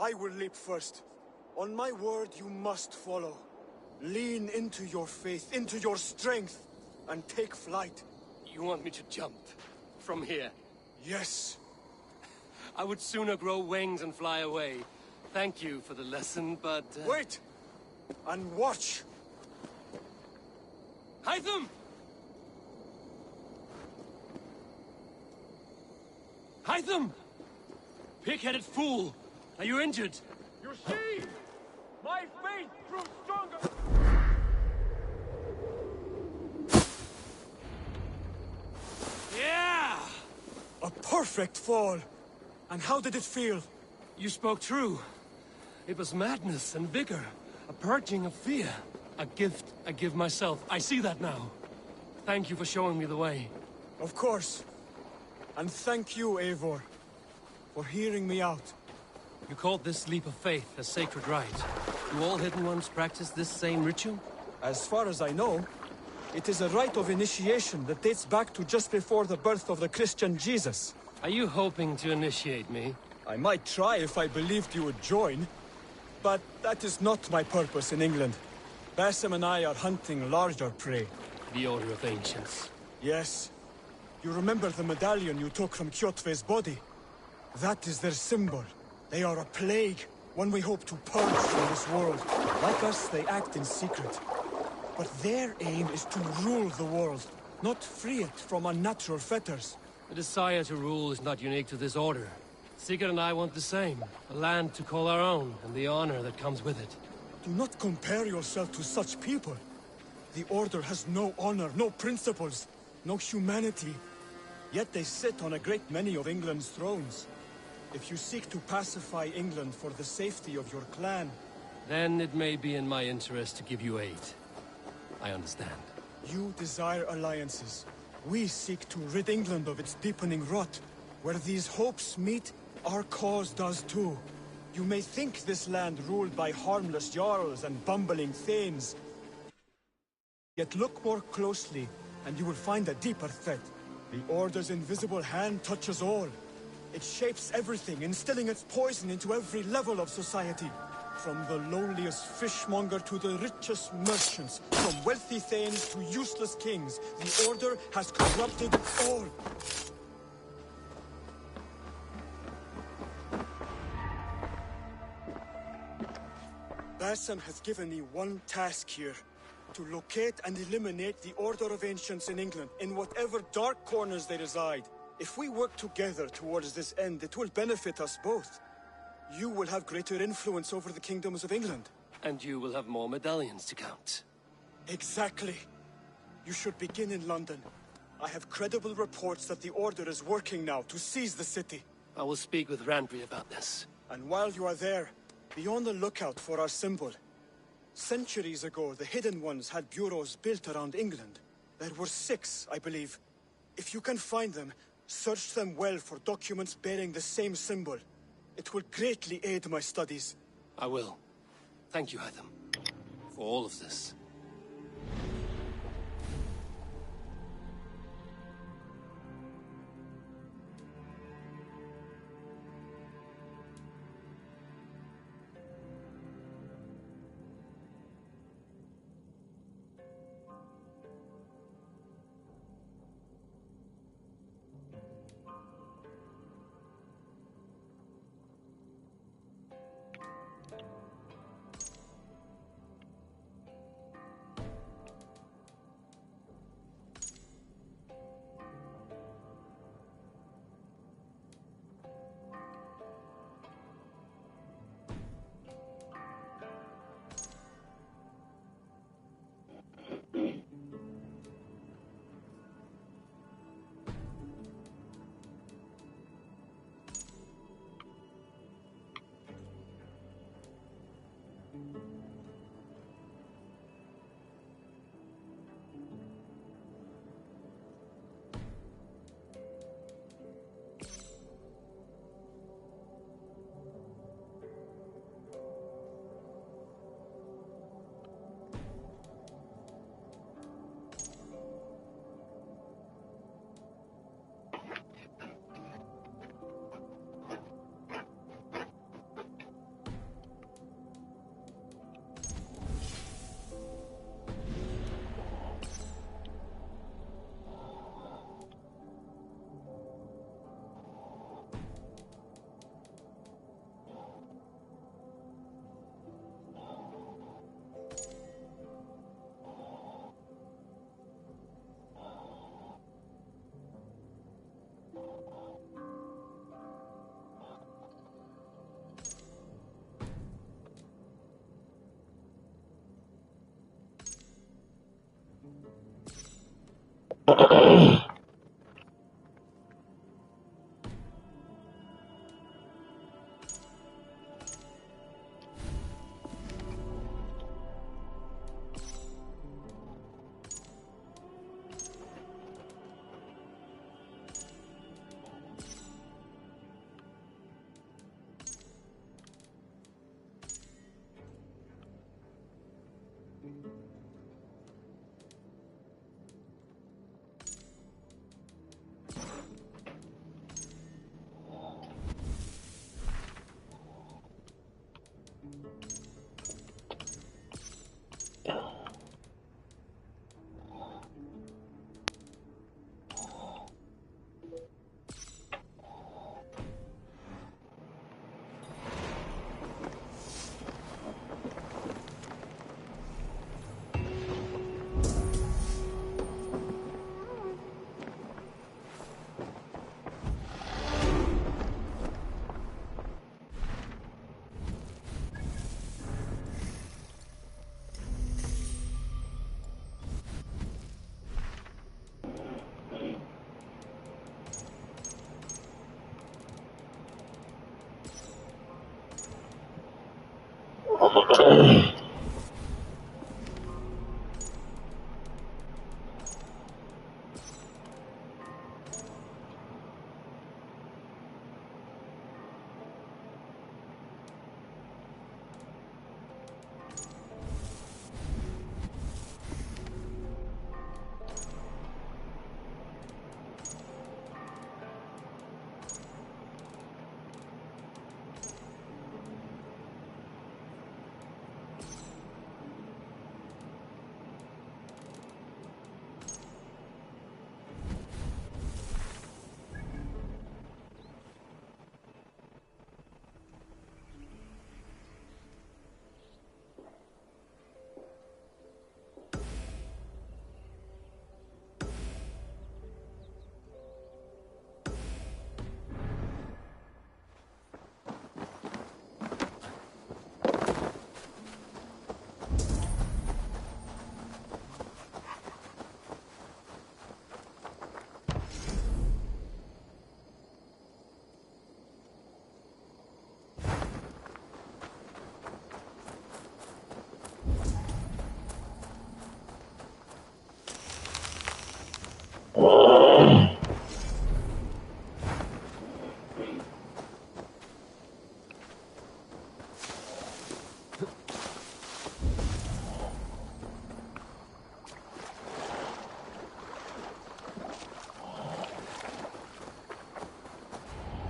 Speaker 21: I will leap first. On my word, you must follow. Lean into your faith, into your strength, and take flight.
Speaker 2: You want me to jump? From here?
Speaker 21: Yes.
Speaker 2: I would sooner grow wings and fly away. Thank you for the lesson, but...
Speaker 21: Wait! And watch!
Speaker 2: Hytham! Hytham! Pig-headed fool! Are you injured?
Speaker 5: You see? My faith grew stronger!
Speaker 2: Yeah!
Speaker 21: A perfect fall! And how did it feel?
Speaker 2: You spoke true. It was madness and vigor. A purging of fear. A gift I give myself. I see that now. Thank you for showing me the way.
Speaker 21: Of course. And thank you, Eivor, for hearing me out.
Speaker 2: You called this leap of faith a sacred rite. Do all Hidden Ones practice this same ritual?
Speaker 21: As far as I know, it is a rite of initiation that dates back to just before the birth of the Christian Jesus.
Speaker 2: Are you hoping to initiate me?
Speaker 21: I might try if I believed you would join. But that is not my purpose in England. Basim and I are hunting larger prey.
Speaker 2: The Order of Ancients.
Speaker 21: Yes. You remember the medallion you took from Kjotve's body? That is their symbol. They are a plague, one we hope to purge from this world. Like us, they act in secret. But their aim is to rule the world, not free it from unnatural fetters.
Speaker 2: The desire to rule is not unique to this order. Sigurd and I want the same. A land to call our own, and the honor that comes with it.
Speaker 21: Do not compare yourself to such people. The Order has no honor, no principles, no humanity. Yet they sit on a great many of England's thrones. If you seek to pacify England for the safety of your clan...
Speaker 2: Then it may be in my interest to give you aid. I understand.
Speaker 21: You desire alliances. We seek to rid England of its deepening rot. Where these hopes meet, our cause does too. You may think this land ruled by harmless jarls and bumbling thanes. Yet look more closely, and you will find a deeper threat. The Order's invisible hand touches all. It shapes everything, instilling its poison into every level of society. From the lowliest fishmonger to the richest merchants, from wealthy thanes to useless kings, the Order has corrupted all. Basim has given me one task here. To locate and eliminate the Order of Ancients in England, in whatever dark corners they reside. If we work together towards this end, it will benefit us both. You will have greater influence over the kingdoms of England.
Speaker 2: And you will have more medallions to count.
Speaker 21: Exactly. You should begin in London. I have credible reports that the Order is working now to seize the city.
Speaker 2: I will speak with Randry about this.
Speaker 21: And while you are there, be on the lookout for our symbol. Centuries ago, the Hidden Ones had bureaus built around England. There were 6, I believe. If you can find them, search them well for documents bearing the same symbol. It will greatly aid my studies.
Speaker 2: I will. Thank you, Hytham, for all of this.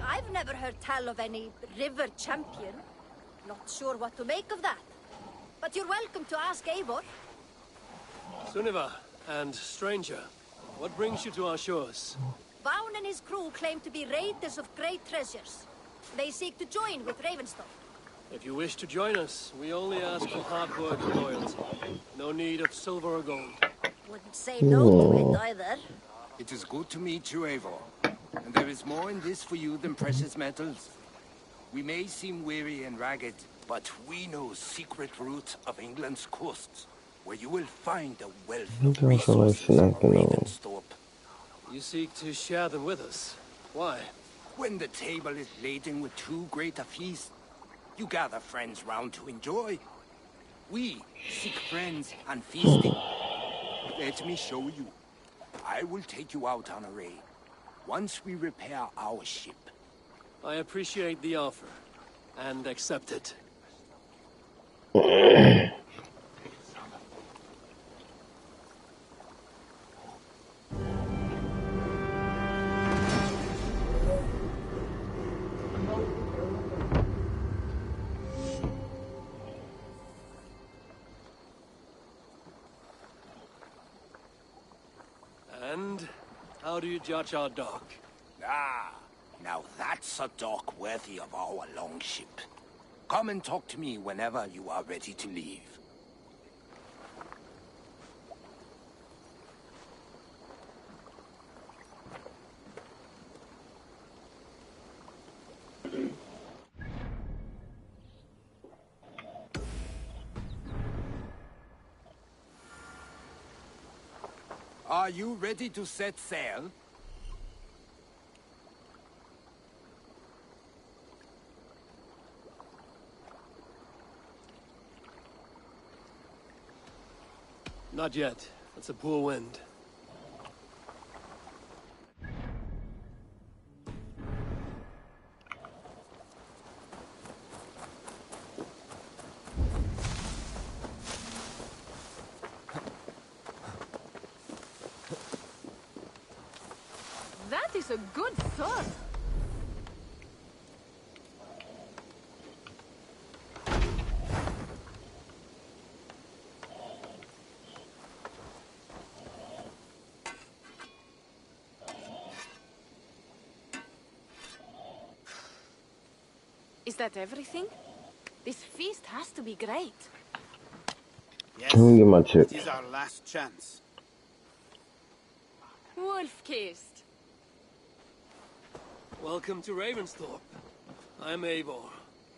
Speaker 18: I've never heard tell of any river champion. Not sure what to make of that. But you're welcome to ask Eivor.
Speaker 2: Sunniva and stranger, what brings you to our shores?
Speaker 18: Vaughn and his crew claim to be raiders of great treasures. They seek to join with Ravenstone.
Speaker 2: If you wish to join us, we only ask for hard work and loyalty. No need of silver or gold.
Speaker 18: Wouldn't say no to it either.
Speaker 16: It is good to meet you, Eivor. And there is more in this for you than precious metals. We may seem weary and ragged, but we know secret routes of England's coasts, where you will find a wealth of resources awaiting store.
Speaker 2: You seek to share them with us. Why?
Speaker 16: When the table is laden with too great a feast, you gather friends round to enjoy. We seek friends and feasting. Let me show you. I will take you out on a raid, once we repair our ship.
Speaker 2: I appreciate the offer, and accept it. And how do you judge our dock?
Speaker 16: Ah, now that's a dock worthy of our longship. Come and talk to me whenever you are ready to leave.
Speaker 7: Are you ready to set sail?
Speaker 2: Not yet. It's a poor wind.
Speaker 18: That is a good sword. Is that everything? This feast has to be great.
Speaker 1: Let me get my chips.
Speaker 7: It is our last chance.
Speaker 18: Wolf-kissed.
Speaker 2: Welcome to Ravensthorpe. I'm Eivor,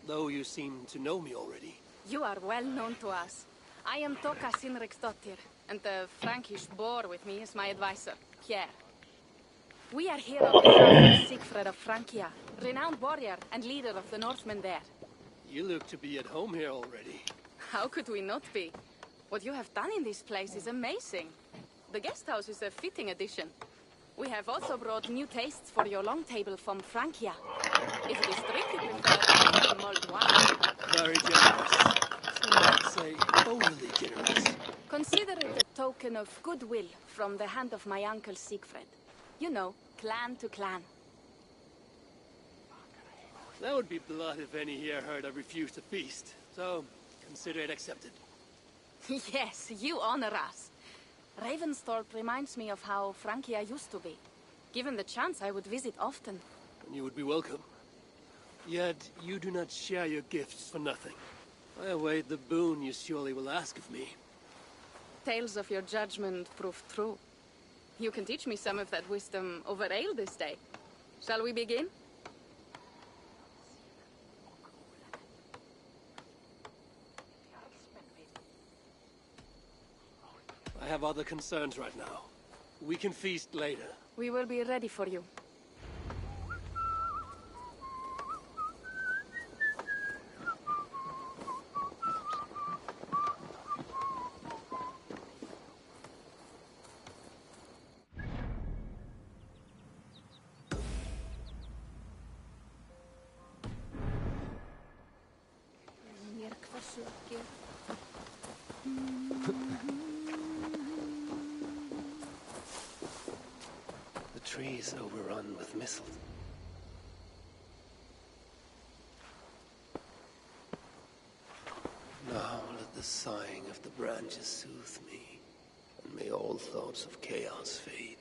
Speaker 2: though you seem to know me already.
Speaker 18: You are well known to us. I am Toka Sinriksdottir, and the Frankish boar with me is my advisor, Pierre. We are here on behalf of Sigfred of Francia, renowned warrior and leader of the Northmen there.
Speaker 2: You look to be at home here already.
Speaker 18: How could we not be? What you have done in this place is amazing. The guest house is a fitting addition. We have also brought new tastes for your long table from Francia. If it is strictly preferred, mulled wine.
Speaker 2: Very generous. Some might say overly generous.
Speaker 18: Consider it a token of goodwill from the hand of my uncle Siegfried. You know, clan to clan.
Speaker 2: That would be blood if any here heard I refused to feast. So, consider it accepted.
Speaker 18: Yes, you honor us. Ravensthorpe reminds me of how Francia used to be. Given the chance, I would visit often.
Speaker 2: And you would be welcome. Yet, you do not share your gifts for nothing. I await the boon you surely will ask of me.
Speaker 18: Tales of your judgment prove true. You can teach me some of that wisdom over ale this day. Shall we begin?
Speaker 2: I have other concerns right now. We can feast later.
Speaker 18: We will be ready for you.
Speaker 2: The trees overrun with mistletoe. Now let the sighing of the branches soothe me, and may all thoughts of chaos fade.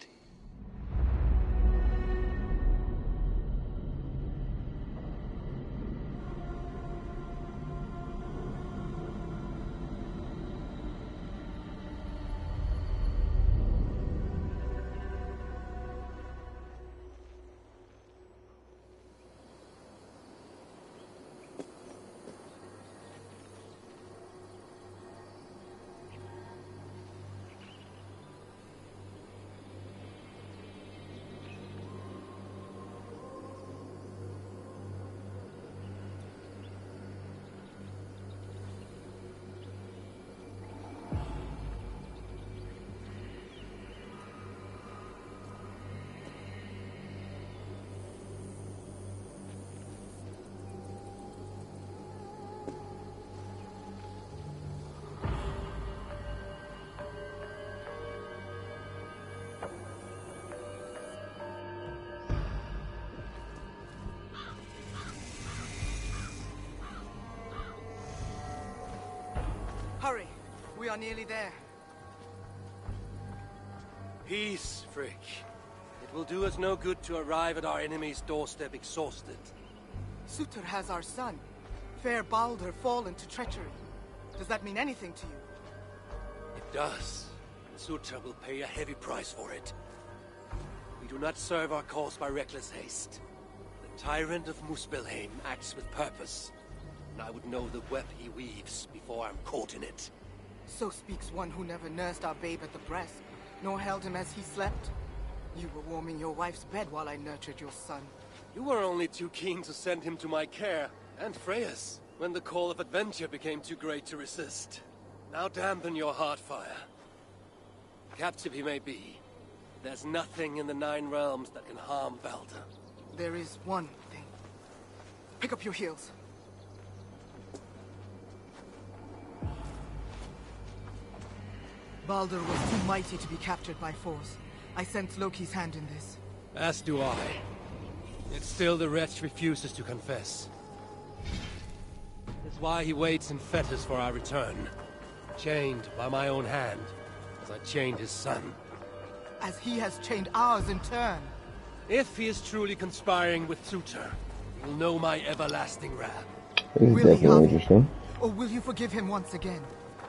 Speaker 14: Hurry! We are nearly there.
Speaker 2: Peace, Frick. It will do us no good to arrive at our enemy's doorstep exhausted.
Speaker 14: Sutter has our son. Fair Balder fallen to treachery. Does that mean anything to you?
Speaker 2: It does. And Sutra will pay a heavy price for it. We do not serve our cause by reckless haste. The tyrant of Muspelheim acts with purpose. And I would know the web he weaves before I'm caught in it.
Speaker 14: So speaks one who never nursed our babe at the breast. nor held him as he slept. You were warming your wife's bed while I nurtured your son.
Speaker 2: You were only too keen to send him to my care, and Freya's, when the call of adventure became too great to resist. Now dampen your heart fire. Captive he may be, there's nothing in the Nine Realms that can harm Balder.
Speaker 14: There is one thing. Pick up your heels. Balder was too mighty to be captured by force. I sense Loki's hand in this.
Speaker 2: As do I. Yet still the wretch refuses to confess. That's why he waits in fetters for our return. Chained by my own hand, as I chained his son.
Speaker 14: As he has chained ours in turn.
Speaker 2: If he is truly conspiring with Suter, he will know my everlasting wrath.
Speaker 14: Will he, Harvey? Or will you forgive him once again,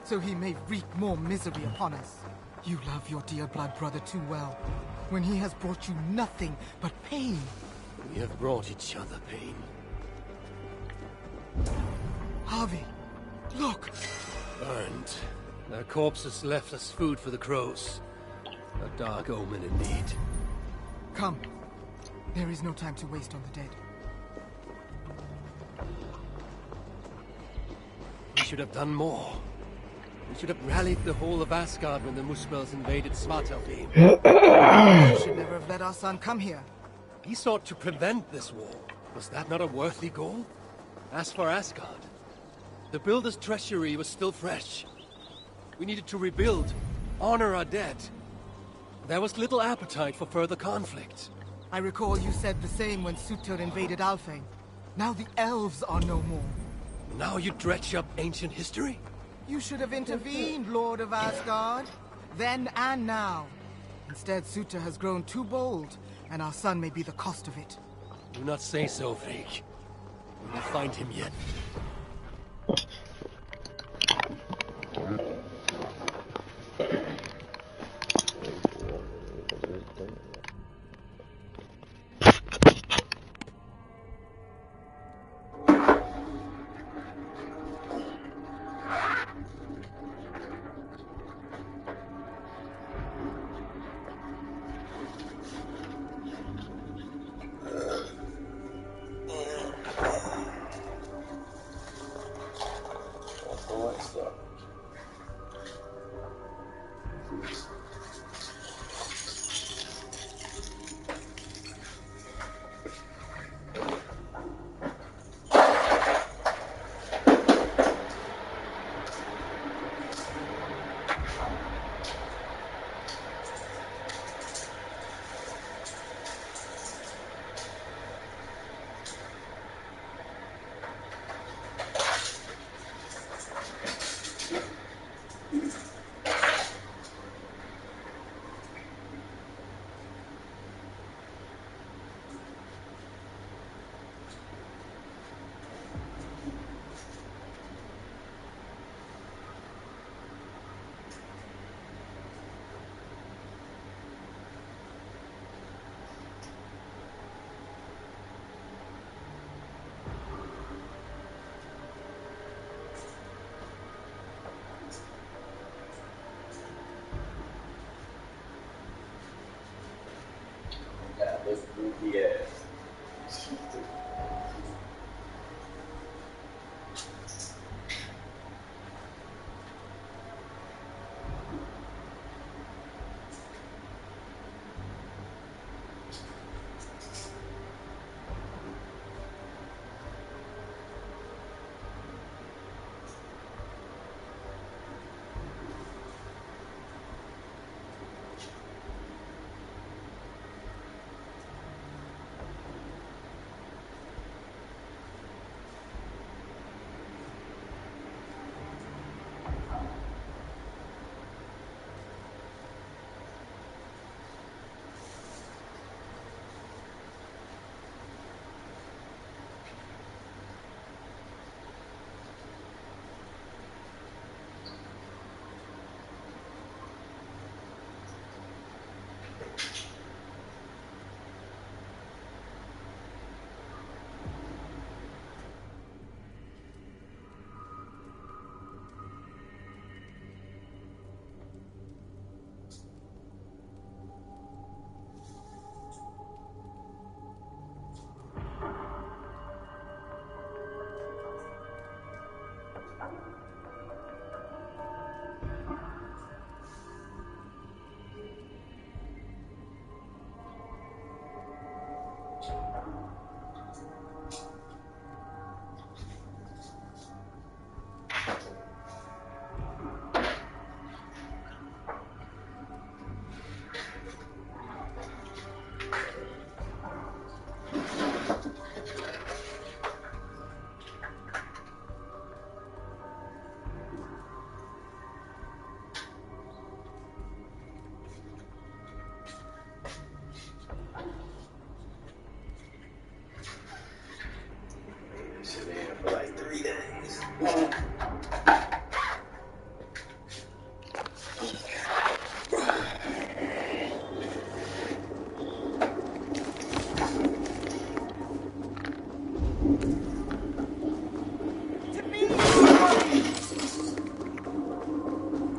Speaker 14: so he may wreak more misery upon us? You love your dear blood brother too well, when he has brought you nothing but pain.
Speaker 2: We have brought each other pain.
Speaker 14: Harvey, look!
Speaker 2: Burned. Their corpses left as food for the crows. A dark omen indeed.
Speaker 14: Come. There is no time to waste on the dead.
Speaker 2: We should have done more. We should have rallied the whole of Asgard when the Muspels invaded Svartalfheim.
Speaker 14: You should never have let our son come here.
Speaker 2: He sought to prevent this war. Was that not a worthy goal? As for Asgard, the Builder's treachery was still fresh. We needed to rebuild, honor our dead. There was little appetite for further conflict.
Speaker 14: I recall you said the same when Sutur invaded Alfheim. Now the elves are no more.
Speaker 2: Now you dredge up ancient history?
Speaker 14: You should have intervened, Lord of Asgard. Then and now. Instead, Sutur has grown too bold, and our son may be the cost of it.
Speaker 2: Do not say so, Frigg. We will find him yet.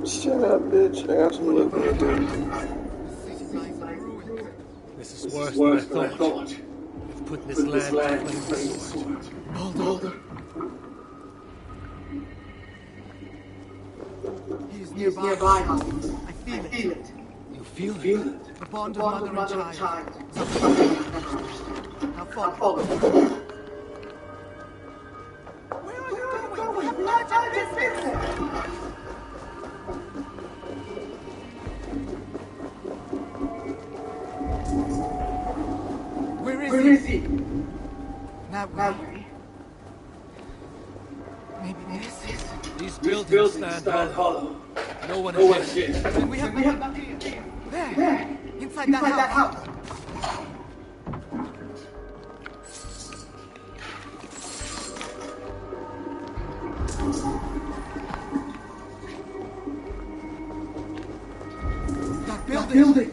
Speaker 1: Shut up, bitch. I got some looking to do.
Speaker 2: This is worse than I thought. We've put this land to flame's sword.
Speaker 14: Baldur. He is nearby. I feel it.
Speaker 2: You feel it?
Speaker 14: The bond of mother and child. Now follow. Where are you going? We have urgent business. Where is he? That way. Maybe this is.
Speaker 2: These buildings stand hollow. No one is here.
Speaker 14: Then we have there. Inside that house. That building.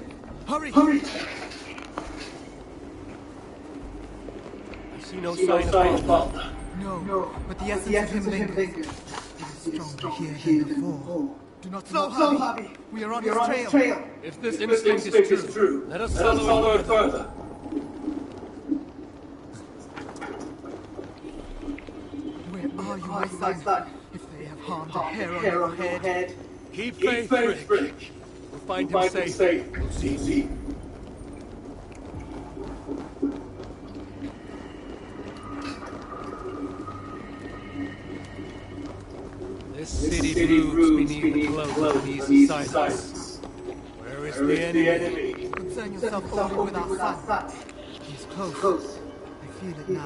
Speaker 14: Hurry.
Speaker 2: I see no sign of Baldur.
Speaker 14: No, but the essence of him lingers. It is stronger here than before. Do not slow, Harvey. We are on his trail.
Speaker 2: If this instinct is true, let us follow it further.
Speaker 14: Where are you, my son? If they have harmed a hair on your head.
Speaker 2: Keep faith, Frick. We'll find him safe. We'll see. This city broods beneath the cloak of easy silence. Where is the enemy?
Speaker 14: Concern yourself only with our son. He's close. I feel it now.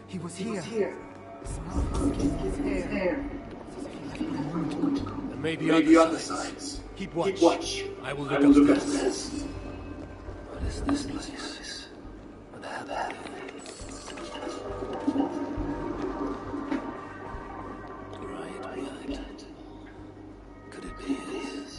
Speaker 14: He was here. Smell his hair.
Speaker 2: There may be other signs. Keep watch. I will look upstairs. What is this place? What happened? Right. Could it be his?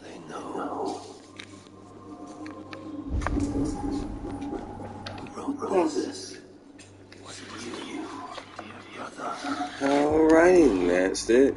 Speaker 2: They know. Who wrote this? Was it you, dear brother?
Speaker 1: Alrighty, that's it.